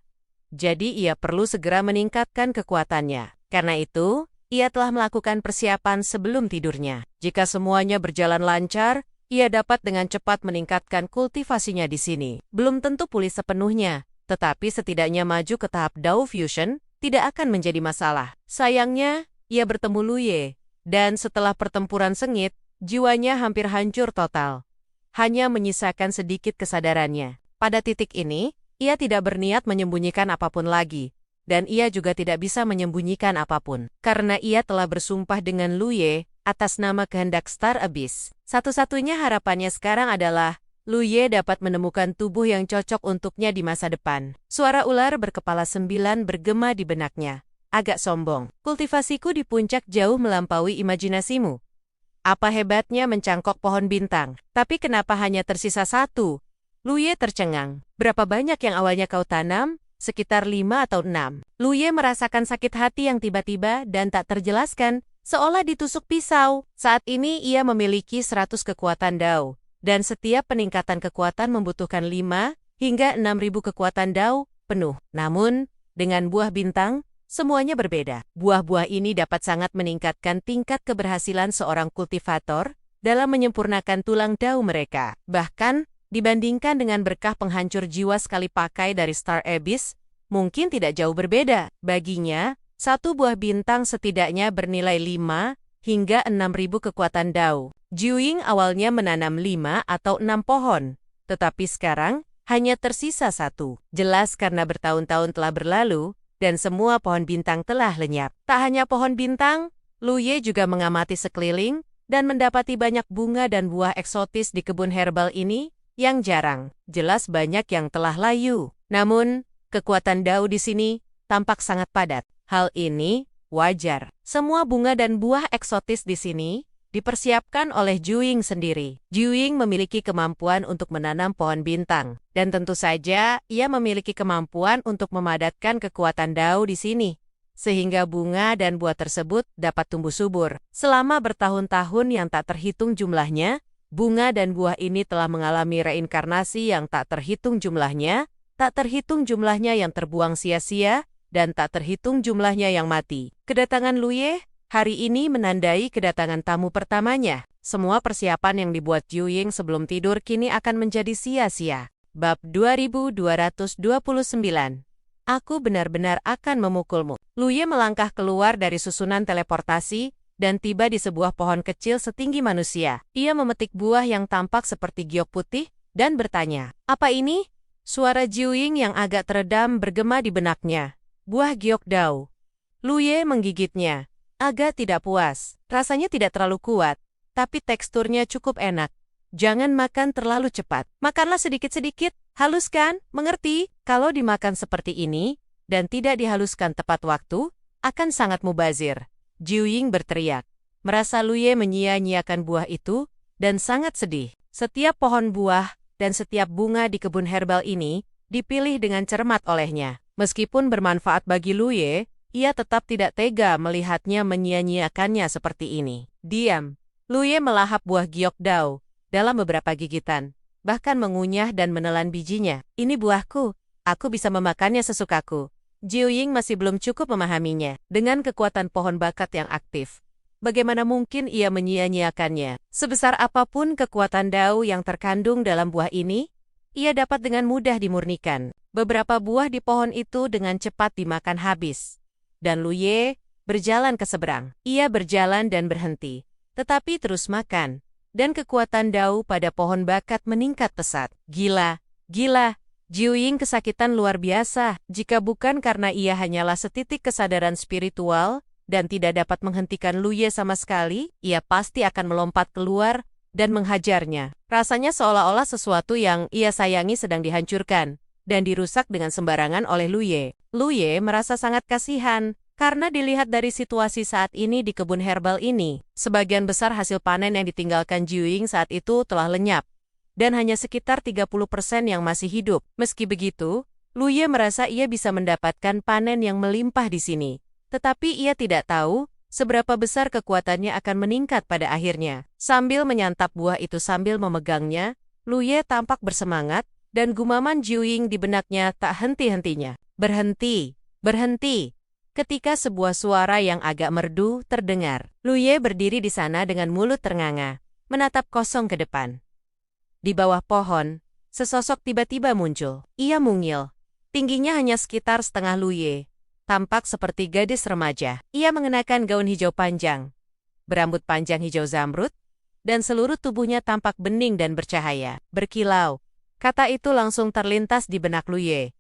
Jadi ia perlu segera meningkatkan kekuatannya. Karena itu, ia telah melakukan persiapan sebelum tidurnya. Jika semuanya berjalan lancar, ia dapat dengan cepat meningkatkan kultivasinya di sini. Belum tentu pulih sepenuhnya, tetapi setidaknya maju ke tahap Dao Fusion tidak akan menjadi masalah. Sayangnya, ia bertemu Lu Ye, dan setelah pertempuran sengit, jiwanya hampir hancur total. hanya menyisakan sedikit kesadarannya. Pada titik ini, ia tidak berniat menyembunyikan apapun lagi, dan ia juga tidak bisa menyembunyikan apapun, karena ia telah bersumpah dengan Luye atas nama kehendak Star Abyss. Satu-satunya harapannya sekarang adalah Luye dapat menemukan tubuh yang cocok untuknya di masa depan. Suara ular berkepala 9 bergema di benaknya. Agak sombong. Kultivasiku di puncak jauh melampaui imajinasimu. Apa hebatnya mencangkok pohon bintang? Tapi kenapa hanya tersisa 1? Luye tercengang. Berapa banyak yang awalnya kau tanam? Sekitar 5 atau 6. Luye merasakan sakit hati yang tiba-tiba dan tak terjelaskan, seolah ditusuk pisau. Saat ini ia memiliki 100 kekuatan Dao, dan setiap peningkatan kekuatan membutuhkan 5 hingga 6.000 kekuatan Dao penuh. Namun, dengan buah bintang, semuanya berbeda. Buah-buah ini dapat sangat meningkatkan tingkat keberhasilan seorang kultivator dalam menyempurnakan tulang Dao mereka. Bahkan, dibandingkan dengan berkah penghancur jiwa sekali pakai dari Star Abyss, mungkin tidak jauh berbeda. Baginya, 1 buah bintang setidaknya bernilai 5 hingga 6.000 kekuatan Dao. Jiuying awalnya menanam 5 atau 6 pohon, tetapi sekarang hanya tersisa 1. Jelas karena bertahun-tahun telah berlalu, dan semua pohon bintang telah lenyap. Tak hanya pohon bintang, Luye juga mengamati sekeliling, dan mendapati banyak bunga dan buah eksotis di kebun herbal ini, yang jarang. Jelas banyak yang telah layu. Namun, kekuatan Dao di sini tampak sangat padat. Hal ini wajar. Semua bunga dan buah eksotis di sini dipersiapkan oleh Jiuying sendiri. Jiuying memiliki kemampuan untuk menanam pohon bintang, dan tentu saja ia memiliki kemampuan untuk memadatkan kekuatan Dao di sini, sehingga bunga dan buah tersebut dapat tumbuh subur. Selama bertahun-tahun yang tak terhitung jumlahnya, bunga dan buah ini telah mengalami reinkarnasi yang tak terhitung jumlahnya yang terbuang sia-sia, dan tak terhitung jumlahnya yang mati. Kedatangan Luye hari ini menandai kedatangan tamu pertamanya. Semua persiapan yang dibuat Jiuying sebelum tidur kini akan menjadi sia-sia. Bab 2229. Aku benar-benar akan memukulmu. Luye melangkah keluar dari susunan teleportasi, dan tiba di sebuah pohon kecil setinggi manusia. Ia memetik buah yang tampak seperti giok putih, dan bertanya, "Apa ini?" Suara Jiuying yang agak teredam bergema di benaknya. "Buah giok Dao." Luye menggigitnya. Agak tidak puas. Rasanya tidak terlalu kuat, tapi teksturnya cukup enak. Jangan makan terlalu cepat. Makanlah sedikit-sedikit, haluskan, mengerti? Kalau dimakan seperti ini, dan tidak dihaluskan tepat waktu, akan sangat mubazir. Jiuying berteriak, merasa Luye menyia-nyiakan buah itu, dan sangat sedih. Setiap pohon buah dan setiap bunga di kebun herbal ini dipilih dengan cermat olehnya. Meskipun bermanfaat bagi Luye, ia tetap tidak tega melihatnya menyia-nyiakannya seperti ini. Diam. Luye melahap buah giok Dao dalam beberapa gigitan, bahkan mengunyah dan menelan bijinya. "Ini buahku, aku bisa memakannya sesukaku." Jiuying masih belum cukup memahaminya. Dengan kekuatan pohon bakat yang aktif, bagaimana mungkin ia menyia-nyiakannya? Sebesar apapun kekuatan Dao yang terkandung dalam buah ini, ia dapat dengan mudah dimurnikan. Beberapa buah di pohon itu dengan cepat dimakan habis. Dan Luye berjalan ke seberang. Ia berjalan dan berhenti, tetapi terus makan. Dan kekuatan Dao pada pohon bakat meningkat pesat. Gila, gila. Jiuying kesakitan luar biasa. Jika bukan karena ia hanyalah setitik kesadaran spiritual dan tidak dapat menghentikan Luye sama sekali, ia pasti akan melompat keluar dan menghajarnya. Rasanya seolah-olah sesuatu yang ia sayangi sedang dihancurkan dan dirusak dengan sembarangan oleh Luye. Luye merasa sangat kasihan karena dilihat dari situasi saat ini di kebun herbal ini, sebagian besar hasil panen yang ditinggalkan Jiuying saat itu telah lenyap, dan hanya sekitar 30% yang masih hidup. Meski begitu, Luye merasa ia bisa mendapatkan panen yang melimpah di sini. Tetapi ia tidak tahu seberapa besar kekuatannya akan meningkat pada akhirnya. Sambil menyantap buah itu sambil memegangnya, Luye tampak bersemangat, dan gumaman Jiuying di benaknya tak henti-hentinya. "Berhenti, berhenti." Ketika sebuah suara yang agak merdu terdengar, Luye berdiri di sana dengan mulut ternganga, menatap kosong ke depan. Di bawah pohon, sesosok tiba-tiba muncul. Ia mungil. Tingginya hanya sekitar setengah Luye. Tampak seperti gadis remaja. Ia mengenakan gaun hijau panjang, berambut panjang hijau zamrud, dan seluruh tubuhnya tampak bening dan bercahaya. Berkilau. Kata itu langsung terlintas di benak Luye.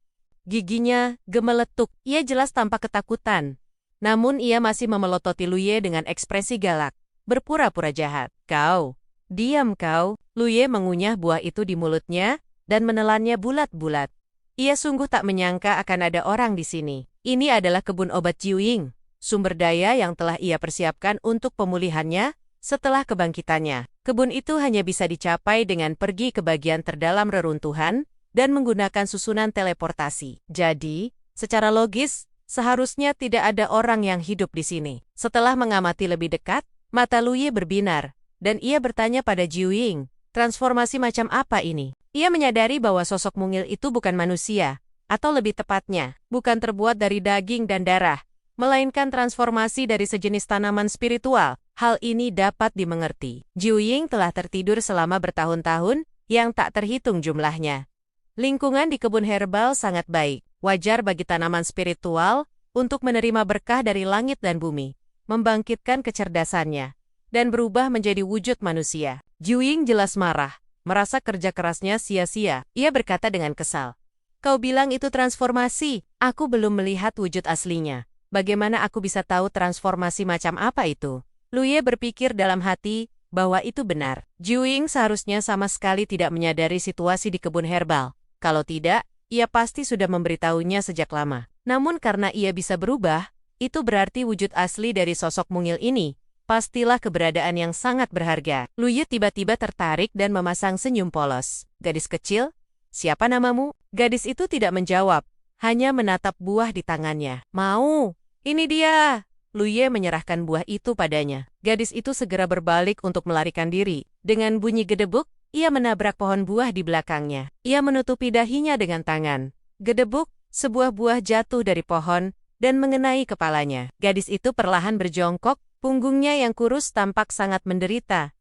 Giginya gemeletuk. Ia jelas tampak ketakutan. Namun ia masih memelototi Luye dengan ekspresi galak. Berpura-pura jahat. Kau. Diam kau. Luye mengunyah buah itu di mulutnya dan menelannya bulat-bulat. Ia sungguh tak menyangka akan ada orang di sini. Ini adalah kebun obat Jiuying. Sumber daya yang telah ia persiapkan untuk pemulihannya setelah kebangkitannya. Kebun itu hanya bisa dicapai dengan pergi ke bagian terdalam reruntuhan dan menggunakan susunan teleportasi. Jadi, secara logis, seharusnya tidak ada orang yang hidup di sini. Setelah mengamati lebih dekat, mata Luye berbinar, dan ia bertanya pada Jiuying, transformasi macam apa ini? Ia menyadari bahwa sosok mungil itu bukan manusia, atau lebih tepatnya, bukan terbuat dari daging dan darah, melainkan transformasi dari sejenis tanaman spiritual. Hal ini dapat dimengerti. Jiuying telah tertidur selama bertahun-tahun yang tak terhitung jumlahnya. Lingkungan di kebun herbal sangat baik. Wajar bagi tanaman spiritual untuk menerima berkah dari langit dan bumi, membangkitkan kecerdasannya, dan berubah menjadi wujud manusia. Jiuying jelas marah, merasa kerja kerasnya sia-sia. Ia berkata dengan kesal, "Kau bilang itu transformasi, aku belum melihat wujud aslinya. Bagaimana aku bisa tahu transformasi macam apa itu?" Luye berpikir dalam hati bahwa itu benar. Jiuying seharusnya sama sekali tidak menyadari situasi di kebun herbal. Kalau tidak, ia pasti sudah memberitahunya sejak lama. Namun karena ia bisa berubah, itu berarti wujud asli dari sosok mungil ini. Pastilah keberadaan yang sangat berharga. Luye tiba-tiba tertarik dan memasang senyum polos. "Gadis kecil, siapa namamu?" Gadis itu tidak menjawab, hanya menatap buah di tangannya. "Mau, ini dia." Luye menyerahkan buah itu padanya. Gadis itu segera berbalik untuk melarikan diri. Dengan bunyi gedebuk, ia menabrak pohon buah di belakangnya. Ia menutupi dahinya dengan tangan. Gedebuk, sebuah buah jatuh dari pohon dan mengenai kepalanya. Gadis itu perlahan berjongkok, punggungnya yang kurus tampak sangat menderita.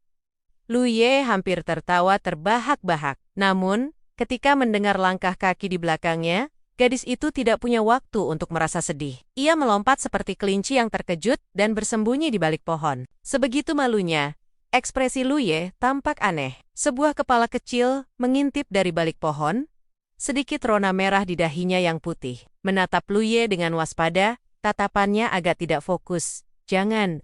Luye hampir tertawa terbahak-bahak. Namun, ketika mendengar langkah kaki di belakangnya, gadis itu tidak punya waktu untuk merasa sedih. Ia melompat seperti kelinci yang terkejut dan bersembunyi di balik pohon. Sebegitu malunya, ekspresi Luye tampak aneh. Sebuah kepala kecil mengintip dari balik pohon, sedikit rona merah di dahinya yang putih. Menatap Luye dengan waspada, tatapannya agak tidak fokus. Jangan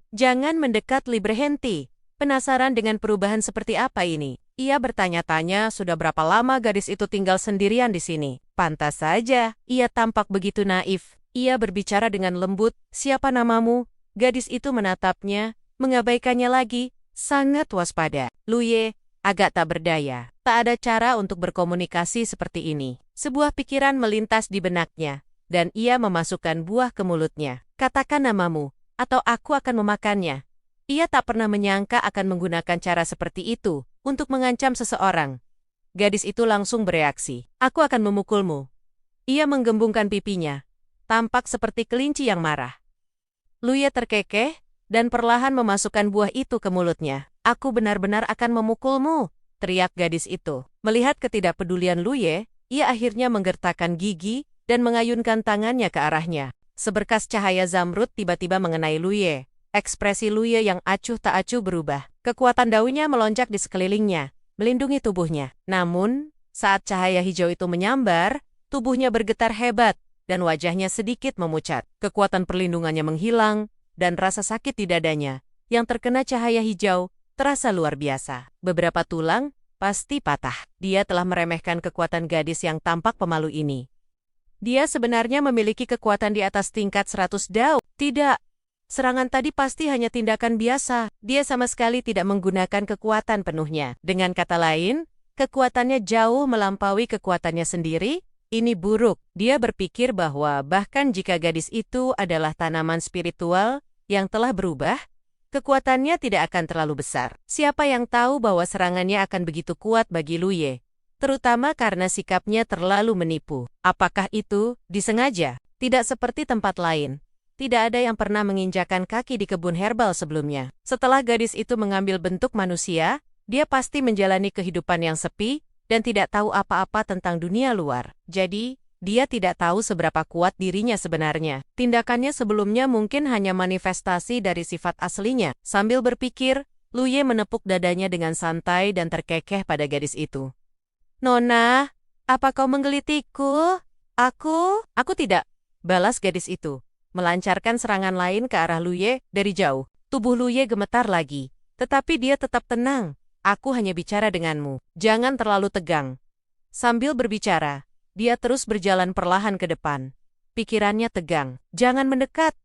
mendekat, Li berhenti. Penasaran dengan perubahan seperti apa ini? Ia bertanya-tanya sudah berapa lama gadis itu tinggal sendirian di sini. Pantas saja, ia tampak begitu naif. Ia berbicara dengan lembut, "Siapa namamu?" Gadis itu menatapnya, mengabaikannya lagi, sangat waspada. Luye agak tak berdaya. Tak ada cara untuk berkomunikasi seperti ini. Sebuah pikiran melintas di benaknya, dan ia memasukkan buah ke mulutnya. "Katakan namamu, atau aku akan memakannya." Ia tak pernah menyangka akan menggunakan cara seperti itu untuk mengancam seseorang. Gadis itu langsung bereaksi. "Aku akan memukulmu." Ia menggembungkan pipinya, tampak seperti kelinci yang marah. Luye terkekeh dan perlahan memasukkan buah itu ke mulutnya. "Aku benar-benar akan memukulmu," teriak gadis itu. Melihat ketidakpedulian Luye, ia akhirnya menggertakkan gigi dan mengayunkan tangannya ke arahnya. Seberkas cahaya zamrud tiba-tiba mengenai Luye. Ekspresi Luye yang acuh tak acuh berubah. Kekuatan daunnya melonjak di sekelilingnya, melindungi tubuhnya. Namun, saat cahaya hijau itu menyambar, tubuhnya bergetar hebat, dan wajahnya sedikit memucat. Kekuatan perlindungannya menghilang, dan rasa sakit di dadanya, yang terkena cahaya hijau, terasa luar biasa. Beberapa tulang pasti patah. Dia telah meremehkan kekuatan gadis yang tampak pemalu ini. Dia sebenarnya memiliki kekuatan di atas tingkat 100 dao. Tidak. Serangan tadi pasti hanya tindakan biasa. Dia sama sekali tidak menggunakan kekuatan penuhnya. Dengan kata lain, kekuatannya jauh melampaui kekuatannya sendiri. Ini buruk. Dia berpikir bahwa bahkan jika gadis itu adalah tanaman spiritual yang telah berubah, kekuatannya tidak akan terlalu besar. Siapa yang tahu bahwa serangannya akan begitu kuat bagi Luye, terutama karena sikapnya terlalu menipu. Apakah itu disengaja? Tidak seperti tempat lain. Tidak ada yang pernah menginjakan kaki di kebun herbal sebelumnya. Setelah gadis itu mengambil bentuk manusia, dia pasti menjalani kehidupan yang sepi dan tidak tahu apa-apa tentang dunia luar. Jadi, dia tidak tahu seberapa kuat dirinya sebenarnya. Tindakannya sebelumnya mungkin hanya manifestasi dari sifat aslinya. Sambil berpikir, Luye menepuk dadanya dengan santai dan terkekeh pada gadis itu. Nona, apa kau menggelitiku? Aku tidak, balas gadis itu, melancarkan serangan lain ke arah Luye dari jauh. Tubuh Luye gemetar lagi, tetapi dia tetap tenang. Aku hanya bicara denganmu, jangan terlalu tegang. Sambil berbicara, dia terus berjalan perlahan ke depan. Pikirannya tegang. Jangan mendekat,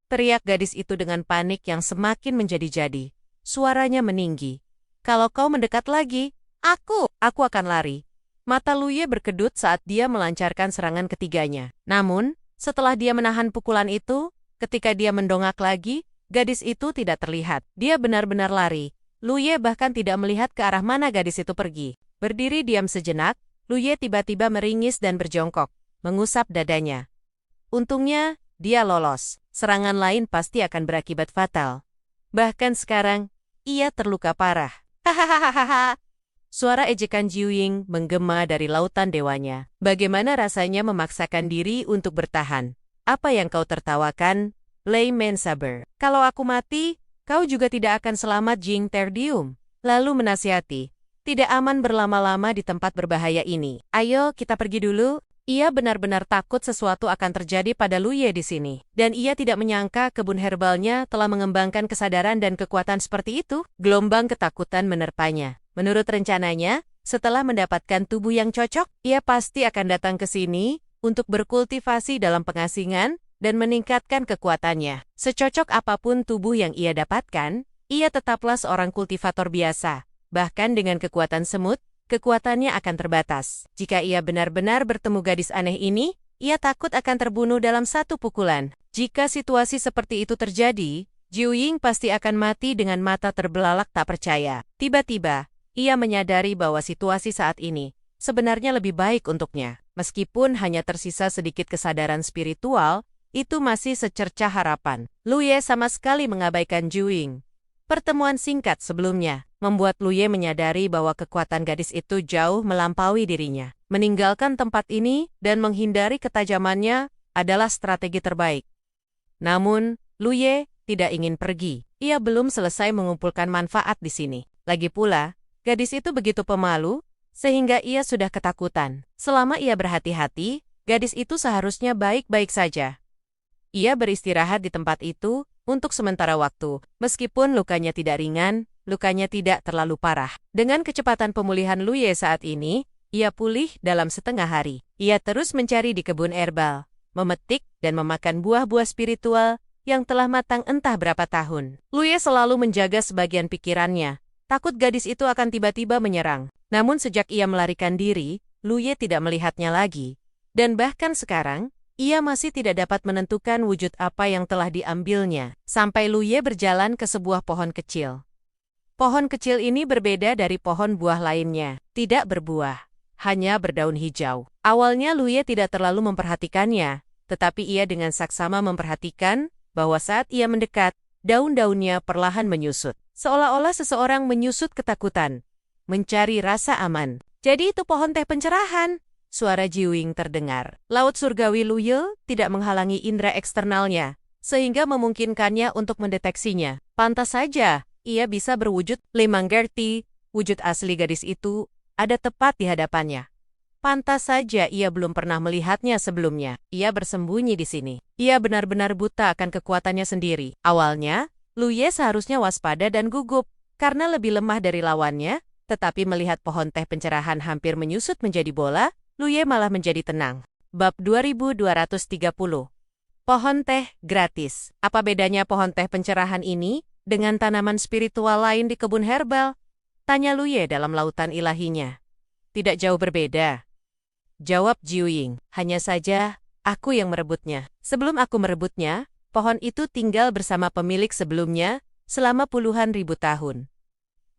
teriak gadis itu dengan panik yang semakin menjadi-jadi. Suaranya meninggi. Kalau kau mendekat lagi, aku akan lari. Mata Luye berkedut saat dia melancarkan serangan ketiganya. Namun, setelah dia menahan pukulan itu, ketika dia mendongak lagi, gadis itu tidak terlihat. Dia benar-benar lari. Luye bahkan tidak melihat ke arah mana gadis itu pergi. Berdiri diam sejenak, Luye tiba-tiba meringis dan berjongkok, mengusap dadanya. Untungnya, dia lolos. Serangan lain pasti akan berakibat fatal. Bahkan sekarang, ia terluka parah. Hahaha. Suara ejekan Jiuying menggema dari lautan dewanya. Bagaimana rasanya memaksakan diri untuk bertahan? Apa yang kau tertawakan, Lei Mensaber? Kalau aku mati, kau juga tidak akan selamat, Jing Terdium. Lalu menasihati, tidak aman berlama-lama di tempat berbahaya ini. Ayo kita pergi dulu. Ia benar-benar takut sesuatu akan terjadi pada Luye di sini. Dan ia tidak menyangka kebun herbalnya telah mengembangkan kesadaran dan kekuatan seperti itu. Gelombang ketakutan menerpanya. Menurut rencananya, setelah mendapatkan tubuh yang cocok, ia pasti akan datang ke sini untuk berkultivasi dalam pengasingan dan meningkatkan kekuatannya. Secocok apapun tubuh yang ia dapatkan, ia tetaplah seorang kultivator biasa. Bahkan dengan kekuatan semut, kekuatannya akan terbatas. Jika ia benar-benar bertemu gadis aneh ini, ia takut akan terbunuh dalam satu pukulan. Jika situasi seperti itu terjadi, Jiuying pasti akan mati dengan mata terbelalak tak percaya. Tiba-tiba, ia menyadari bahwa situasi saat ini sebenarnya lebih baik untuknya. Meskipun hanya tersisa sedikit kesadaran spiritual, itu masih secercah harapan. Luye sama sekali mengabaikan Jiuying. Pertemuan singkat sebelumnya membuat Luye menyadari bahwa kekuatan gadis itu jauh melampaui dirinya. Meninggalkan tempat ini dan menghindari ketajamannya adalah strategi terbaik. Namun, Luye tidak ingin pergi. Ia belum selesai mengumpulkan manfaat di sini. Lagi pula, gadis itu begitu pemalu, sehingga ia sudah ketakutan. Selama ia berhati-hati, gadis itu seharusnya baik-baik saja. Ia beristirahat di tempat itu untuk sementara waktu. Meskipun lukanya tidak ringan, lukanya tidak terlalu parah. Dengan kecepatan pemulihan Luye saat ini, ia pulih dalam setengah hari. Ia terus mencari di kebun herbal, memetik dan memakan buah-buah spiritual yang telah matang entah berapa tahun. Luye selalu menjaga sebagian pikirannya, takut gadis itu akan tiba-tiba menyerang. Namun sejak ia melarikan diri, Luye tidak melihatnya lagi. Dan bahkan sekarang, ia masih tidak dapat menentukan wujud apa yang telah diambilnya. Sampai Luye berjalan ke sebuah pohon kecil. Pohon kecil ini berbeda dari pohon buah lainnya. Tidak berbuah, hanya berdaun hijau. Awalnya Luye tidak terlalu memperhatikannya, tetapi ia dengan saksama memperhatikan bahwa saat ia mendekat, daun-daunnya perlahan menyusut. Seolah-olah seseorang menyusut ketakutan, mencari rasa aman. Jadi itu pohon teh pencerahan. Suara Jiuying terdengar. Laut surgawi Luye tidak menghalangi indera eksternalnya, sehingga memungkinkannya untuk mendeteksinya. Pantas saja, ia bisa berwujud Lemanggerti, wujud asli gadis itu, ada tepat di hadapannya. Pantas saja ia belum pernah melihatnya sebelumnya. Ia bersembunyi di sini. Ia benar-benar buta akan kekuatannya sendiri. Awalnya, Luye seharusnya waspada dan gugup, karena lebih lemah dari lawannya, tetapi melihat pohon teh pencerahan hampir menyusut menjadi bola, Luye malah menjadi tenang. Bab 2230. Pohon teh gratis. Apa bedanya pohon teh pencerahan ini dengan tanaman spiritual lain di kebun herbal? Tanya Luye dalam lautan ilahinya. Tidak jauh berbeda, jawab Jiuying. Hanya saja, aku yang merebutnya. Sebelum aku merebutnya, pohon itu tinggal bersama pemilik sebelumnya selama puluhan ribu tahun.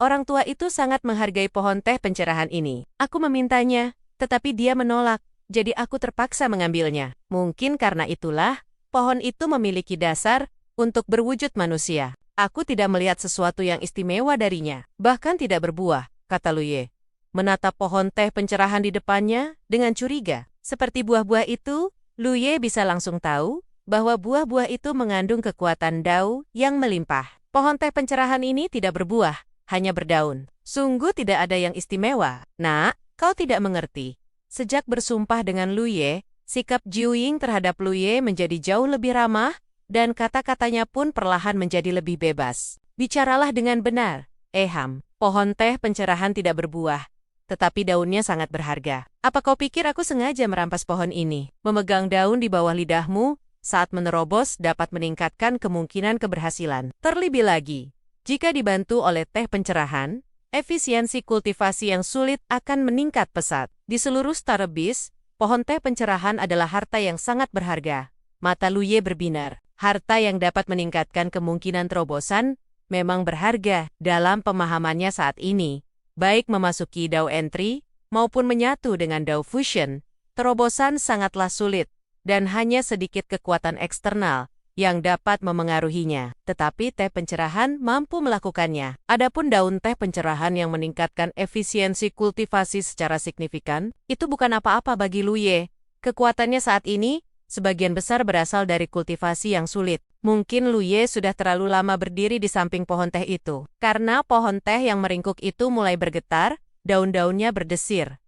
Orang tua itu sangat menghargai pohon teh pencerahan ini. Aku memintanya, tetapi dia menolak, jadi aku terpaksa mengambilnya. Mungkin karena itulah, pohon itu memiliki dasar untuk berwujud manusia. Aku tidak melihat sesuatu yang istimewa darinya, bahkan tidak berbuah, kata Luye. Menatap pohon teh pencerahan di depannya dengan curiga. Seperti buah-buah itu, Luye bisa langsung tahu bahwa buah-buah itu mengandung kekuatan Dao yang melimpah. Pohon teh pencerahan ini tidak berbuah, hanya berdaun. Sungguh tidak ada yang istimewa. Nak, kau tidak mengerti. Sejak bersumpah dengan Lu Ye, sikap Jiu Ying terhadap Lu Ye menjadi jauh lebih ramah, dan kata-katanya pun perlahan menjadi lebih bebas. Bicaralah dengan benar. Ham, pohon teh pencerahan tidak berbuah, tetapi daunnya sangat berharga. Apa kau pikir aku sengaja merampas pohon ini? Memegang daun di bawah lidahmu saat menerobos dapat meningkatkan kemungkinan keberhasilan. Terlebih lagi, jika dibantu oleh teh pencerahan, efisiensi kultivasi yang sulit akan meningkat pesat. Di seluruh Star Abyss, pohon teh pencerahan adalah harta yang sangat berharga. Mata Lu Ye berbinar. Harta yang dapat meningkatkan kemungkinan terobosan memang berharga dalam pemahamannya saat ini. Baik memasuki Dao Entry maupun menyatu dengan Dao Fusion, terobosan sangatlah sulit dan hanya sedikit kekuatan eksternal yang dapat memengaruhinya. Tetapi teh pencerahan mampu melakukannya. Adapun daun teh pencerahan yang meningkatkan efisiensi kultivasi secara signifikan, itu bukan apa-apa bagi Lu Ye. Kekuatannya saat ini sebagian besar berasal dari kultivasi yang sulit. Mungkin Lu Ye sudah terlalu lama berdiri di samping pohon teh itu. Karena pohon teh yang meringkuk itu mulai bergetar, daun-daunnya berdesir.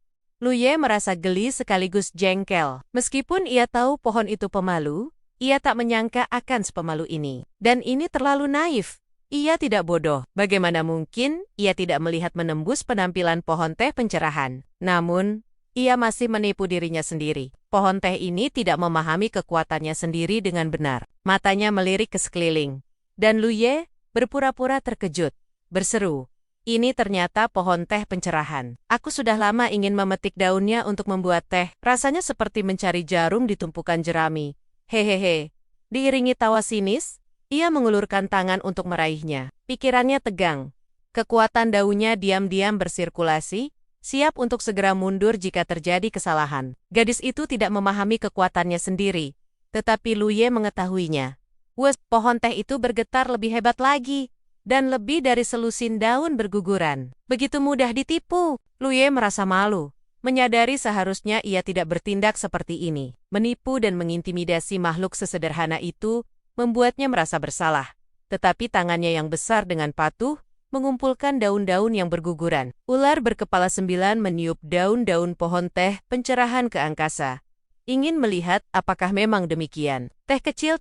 Lu Ye merasa geli sekaligus jengkel. Meskipun ia tahu pohon itu pemalu, ia tak menyangka akan sepemalu ini. Dan ini terlalu naif. Ia tidak bodoh. Bagaimana mungkin ia tidak melihat menembus penampilan pohon teh pencerahan. Namun, ia masih menipu dirinya sendiri. Pohon teh ini tidak memahami kekuatannya sendiri dengan benar. Matanya melirik ke sekeliling. Dan Lu Ye berpura-pura terkejut. Berseru, ini ternyata pohon teh pencerahan. Aku sudah lama ingin memetik daunnya untuk membuat teh. Rasanya seperti mencari jarum di tumpukan jerami. Hehehe. Diiringi tawa sinis, ia mengulurkan tangan untuk meraihnya. Pikirannya tegang. Kekuatan daunnya diam-diam bersirkulasi, siap untuk segera mundur jika terjadi kesalahan. Gadis itu tidak memahami kekuatannya sendiri, tetapi Lu Ye mengetahuinya. Pohon teh itu bergetar lebih hebat lagi, dan lebih dari selusin daun berguguran. Begitu mudah ditipu. Lu Ye merasa malu, menyadari seharusnya ia tidak bertindak seperti ini. Menipu dan mengintimidasi makhluk sesederhana itu membuatnya merasa bersalah. Tetapi tangannya yang besar dengan patuh mengumpulkan daun-daun yang berguguran. Ular berkepala 9 meniup daun-daun pohon teh pencerahan ke angkasa. Ingin melihat apakah memang demikian. Teh kecil,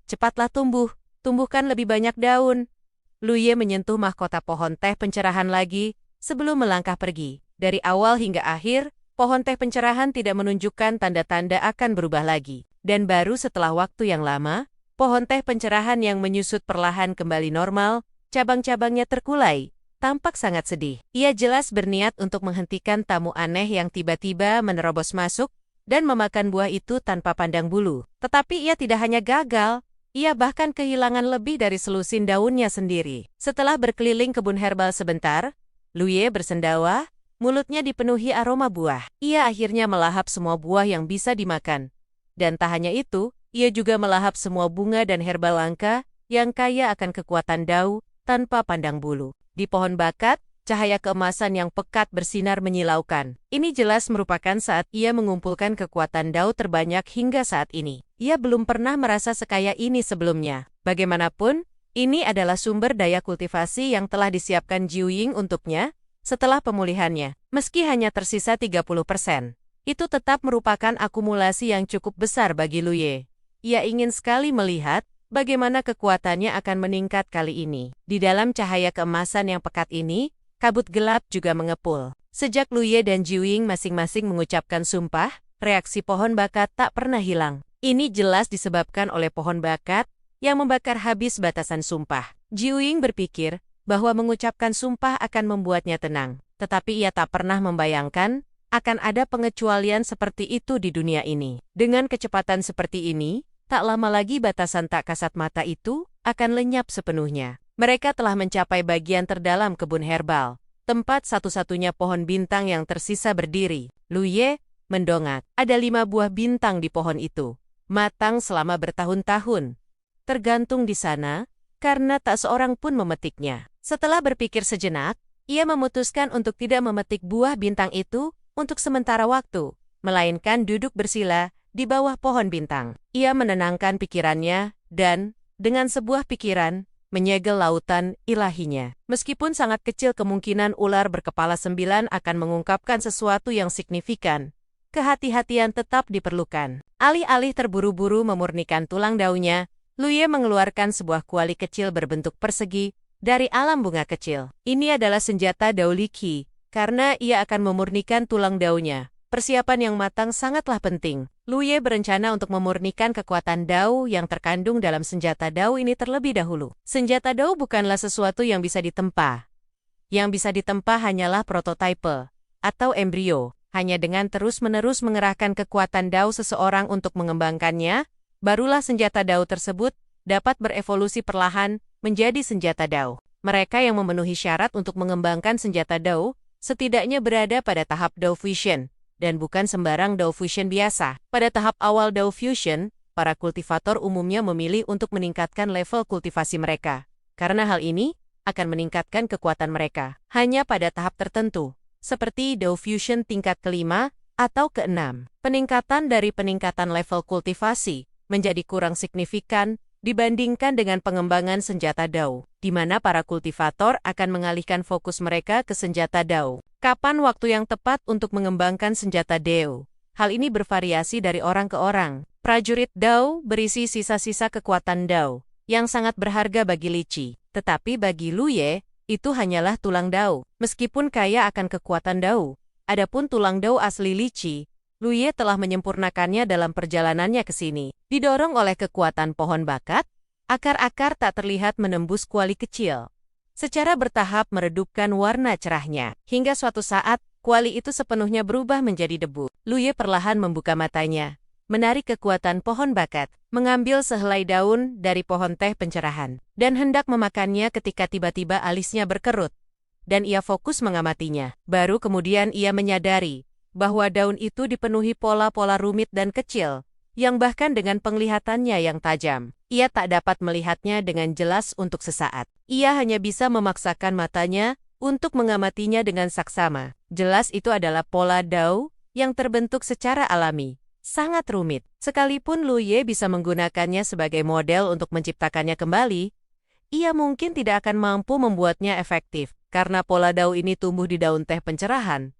cepatlah tumbuh. Tumbuhkan lebih banyak daun. Lu Ye menyentuh mahkota pohon teh pencerahan lagi sebelum melangkah pergi. Dari awal hingga akhir, pohon teh pencerahan tidak menunjukkan tanda-tanda akan berubah lagi. Dan baru setelah waktu yang lama, pohon teh pencerahan yang menyusut perlahan kembali normal, cabang-cabangnya terkulai, tampak sangat sedih. Ia jelas berniat untuk menghentikan tamu aneh yang tiba-tiba menerobos masuk dan memakan buah itu tanpa pandang bulu. Tetapi ia tidak hanya gagal, ia bahkan kehilangan lebih dari selusin daunnya sendiri. Setelah berkeliling kebun herbal sebentar, Lu Ye bersendawa, mulutnya dipenuhi aroma buah. Ia akhirnya melahap semua buah yang bisa dimakan. Dan tak hanya itu, ia juga melahap semua bunga dan herbal langka yang kaya akan kekuatan Dao, tanpa pandang bulu. Di pohon bakat, cahaya keemasan yang pekat bersinar menyilaukan. Ini jelas merupakan saat ia mengumpulkan kekuatan Dao terbanyak hingga saat ini. Ia belum pernah merasa sekaya ini sebelumnya. Bagaimanapun, ini adalah sumber daya kultivasi yang telah disiapkan Jiu Ying untuknya setelah pemulihannya. Meski hanya tersisa 30%, itu tetap merupakan akumulasi yang cukup besar bagi Lu Ye. Ia ingin sekali melihat bagaimana kekuatannya akan meningkat kali ini. Di dalam cahaya keemasan yang pekat ini, kabut gelap juga mengepul. Sejak Lu Ye dan Jiu Ying masing-masing mengucapkan sumpah, reaksi pohon bakat tak pernah hilang. Ini jelas disebabkan oleh pohon bakat yang membakar habis batasan sumpah. Jiu Ying berpikir bahwa mengucapkan sumpah akan membuatnya tenang. Tetapi ia tak pernah membayangkan akan ada pengecualian seperti itu di dunia ini. Dengan kecepatan seperti ini, tak lama lagi batasan tak kasat mata itu akan lenyap sepenuhnya. Mereka telah mencapai bagian terdalam kebun herbal, tempat satu-satunya pohon bintang yang tersisa berdiri. Lu Ye mendongak. Ada 5 buah bintang di pohon itu, matang selama bertahun-tahun. Tergantung di sana, karena tak seorang pun memetiknya. Setelah berpikir sejenak, ia memutuskan untuk tidak memetik buah bintang itu untuk sementara waktu, melainkan duduk bersila di bawah pohon bintang. Ia menenangkan pikirannya, dan dengan sebuah pikiran, menyegel lautan ilahinya. Meskipun sangat kecil kemungkinan ular berkepala 9 akan mengungkapkan sesuatu yang signifikan, kehati-hatian tetap diperlukan. Alih-alih terburu-buru memurnikan tulang daunnya, Luye mengeluarkan sebuah kuali kecil berbentuk persegi dari alam bunga kecil. Ini adalah senjata Dao Li Qi, karena ia akan memurnikan tulang daunnya. Persiapan yang matang sangatlah penting. Luye berencana untuk memurnikan kekuatan Dao yang terkandung dalam senjata Dao ini terlebih dahulu. Senjata Dao bukanlah sesuatu yang bisa ditempa. Yang bisa ditempa hanyalah prototipe atau embrio. Hanya dengan terus-menerus mengerahkan kekuatan Dao seseorang untuk mengembangkannya, barulah senjata Dao tersebut dapat berevolusi perlahan menjadi senjata Dao. Mereka yang memenuhi syarat untuk mengembangkan senjata Dao setidaknya berada pada tahap Dao Fusion, dan bukan sembarang Dao Fusion biasa. Pada tahap awal Dao Fusion, para kultivator umumnya memilih untuk meningkatkan level kultivasi mereka, karena hal ini akan meningkatkan kekuatan mereka. Hanya pada tahap tertentu, seperti Dao Fusion tingkat kelima atau keenam. Peningkatan dari peningkatan level kultivasi menjadi kurang signifikan dibandingkan dengan pengembangan senjata Dao, di mana para kultivator akan mengalihkan fokus mereka ke senjata Dao. Kapan waktu yang tepat untuk mengembangkan senjata Dao? Hal ini bervariasi dari orang ke orang. Prajurit Dao berisi sisa-sisa kekuatan Dao, yang sangat berharga bagi Li Qi. Tetapi bagi Luye, itu hanyalah tulang Dao. Meskipun kaya akan kekuatan Dao, adapun tulang Dao asli Li Qi, Luye telah menyempurnakannya dalam perjalanannya ke sini. Didorong oleh kekuatan pohon bakat, akar-akar tak terlihat menembus kuali kecil. Secara bertahap meredupkan warna cerahnya. Hingga suatu saat, kuali itu sepenuhnya berubah menjadi debu. Luye perlahan membuka matanya, menarik kekuatan pohon bakat, mengambil sehelai daun dari pohon teh pencerahan, dan hendak memakannya ketika tiba-tiba alisnya berkerut, dan ia fokus mengamatinya. Baru kemudian ia menyadari bahwa daun itu dipenuhi pola-pola rumit dan kecil, yang bahkan dengan penglihatannya yang tajam, ia tak dapat melihatnya dengan jelas untuk sesaat. Ia hanya bisa memaksakan matanya untuk mengamatinya dengan saksama. Jelas itu adalah pola Dao yang terbentuk secara alami. Sangat rumit. Sekalipun Luye bisa menggunakannya sebagai model untuk menciptakannya kembali, ia mungkin tidak akan mampu membuatnya efektif, karena pola Dao ini tumbuh di daun teh pencerahan.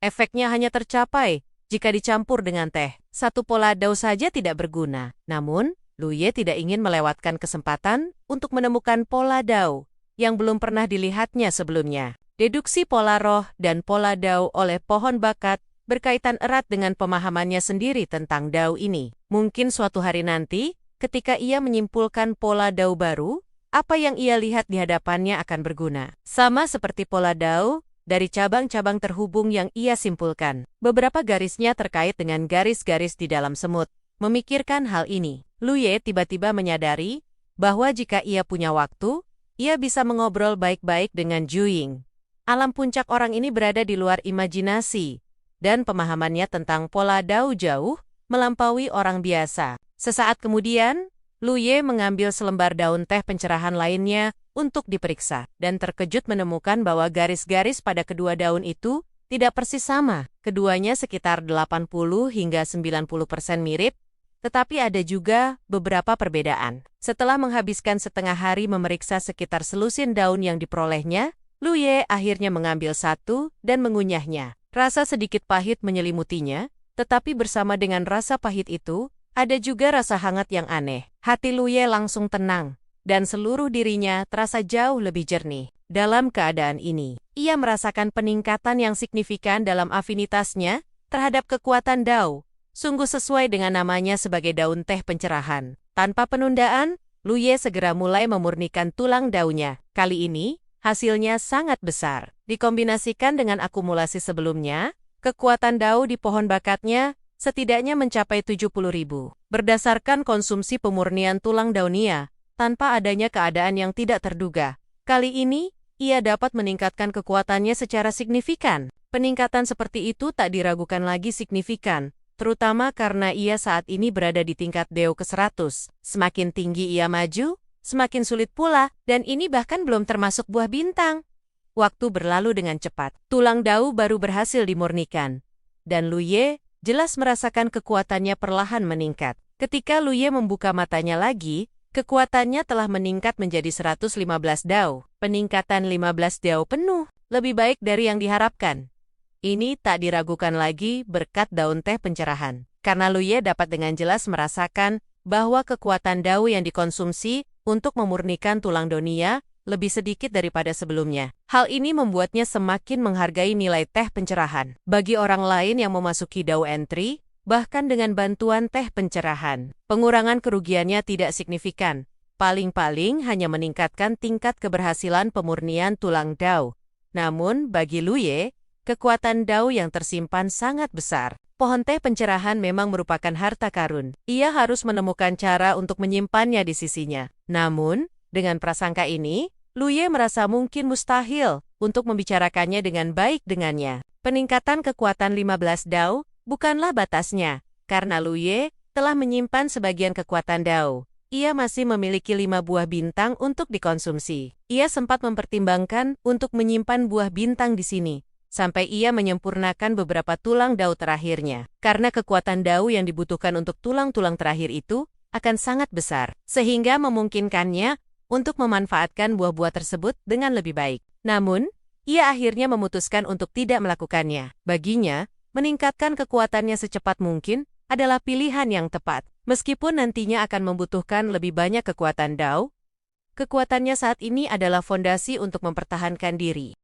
Efeknya hanya tercapai jika dicampur dengan teh. Satu pola Dao saja tidak berguna. Namun, Luye tidak ingin melewatkan kesempatan untuk menemukan pola Dao yang belum pernah dilihatnya sebelumnya. Deduksi pola roh dan pola Dao oleh pohon bakat berkaitan erat dengan pemahamannya sendiri tentang Dao ini. Mungkin suatu hari nanti, ketika ia menyimpulkan pola Dao baru, apa yang ia lihat di hadapannya akan berguna. Sama seperti pola Dao dari cabang-cabang terhubung yang ia simpulkan. Beberapa garisnya terkait dengan garis-garis di dalam semut. Memikirkan hal ini, Luye tiba-tiba menyadari bahwa jika ia punya waktu, ia bisa mengobrol baik-baik dengan Juying. Alam puncak orang ini berada di luar imajinasi, dan pemahamannya tentang pola Dao jauh melampaui orang biasa. Sesaat kemudian, Luye mengambil selembar daun teh pencerahan lainnya untuk diperiksa, dan terkejut menemukan bahwa garis-garis pada kedua daun itu tidak persis sama. Keduanya sekitar 80 hingga 90% mirip, tetapi ada juga beberapa perbedaan. Setelah menghabiskan setengah hari memeriksa sekitar selusin daun yang diperolehnya, Luye akhirnya mengambil satu dan mengunyahnya. Rasa sedikit pahit menyelimutinya, tetapi bersama dengan rasa pahit itu, ada juga rasa hangat yang aneh. Hati Luye langsung tenang, dan seluruh dirinya terasa jauh lebih jernih. Dalam keadaan ini, ia merasakan peningkatan yang signifikan dalam afinitasnya terhadap kekuatan Dao. Sungguh sesuai dengan namanya sebagai daun teh pencerahan. Tanpa penundaan, Luye segera mulai memurnikan tulang daunnya. Kali ini, hasilnya sangat besar. Dikombinasikan dengan akumulasi sebelumnya, kekuatan Dao di pohon bakatnya setidaknya mencapai 70.000. Berdasarkan konsumsi pemurnian tulang daunia, tanpa adanya keadaan yang tidak terduga, kali ini, ia dapat meningkatkan kekuatannya secara signifikan. Peningkatan seperti itu tak diragukan lagi signifikan, terutama karena ia saat ini berada di tingkat Dao ke-100. Semakin tinggi ia maju, semakin sulit pula, dan ini bahkan belum termasuk buah bintang. Waktu berlalu dengan cepat. Tulang Dao baru berhasil dimurnikan, dan Luye jelas merasakan kekuatannya perlahan meningkat. Ketika Luye membuka matanya lagi, Kekuatannya telah meningkat menjadi 115 dao. Peningkatan 15 dao penuh, lebih baik dari yang diharapkan. Ini tak diragukan lagi berkat daun teh pencerahan. Karena Luye dapat dengan jelas merasakan bahwa kekuatan dao yang dikonsumsi untuk memurnikan tulang donia lebih sedikit daripada sebelumnya. Hal ini membuatnya semakin menghargai nilai teh pencerahan. Bagi orang lain yang memasuki dao entry, bahkan dengan bantuan teh pencerahan, pengurangan kerugiannya tidak signifikan. Paling-paling hanya meningkatkan tingkat keberhasilan pemurnian tulang dao. Namun, bagi Luye, kekuatan dao yang tersimpan sangat besar. Pohon teh pencerahan memang merupakan harta karun. Ia harus menemukan cara untuk menyimpannya di sisinya. Namun, dengan prasangka ini, Luye merasa mungkin mustahil untuk membicarakannya dengan baik dengannya. Peningkatan kekuatan 15 dao bukanlah batasnya, karena Luye telah menyimpan sebagian kekuatan dao. Ia masih memiliki 5 buah bintang untuk dikonsumsi. Ia sempat mempertimbangkan untuk menyimpan buah bintang di sini, sampai ia menyempurnakan beberapa tulang dao terakhirnya. Karena kekuatan dao yang dibutuhkan untuk tulang-tulang terakhir itu akan sangat besar, sehingga memungkinkannya untuk memanfaatkan buah-buah tersebut dengan lebih baik. Namun, ia akhirnya memutuskan untuk tidak melakukannya. Baginya, meningkatkan kekuatannya secepat mungkin adalah pilihan yang tepat. Meskipun nantinya akan membutuhkan lebih banyak kekuatan dao, kekuatannya saat ini adalah fondasi untuk mempertahankan diri.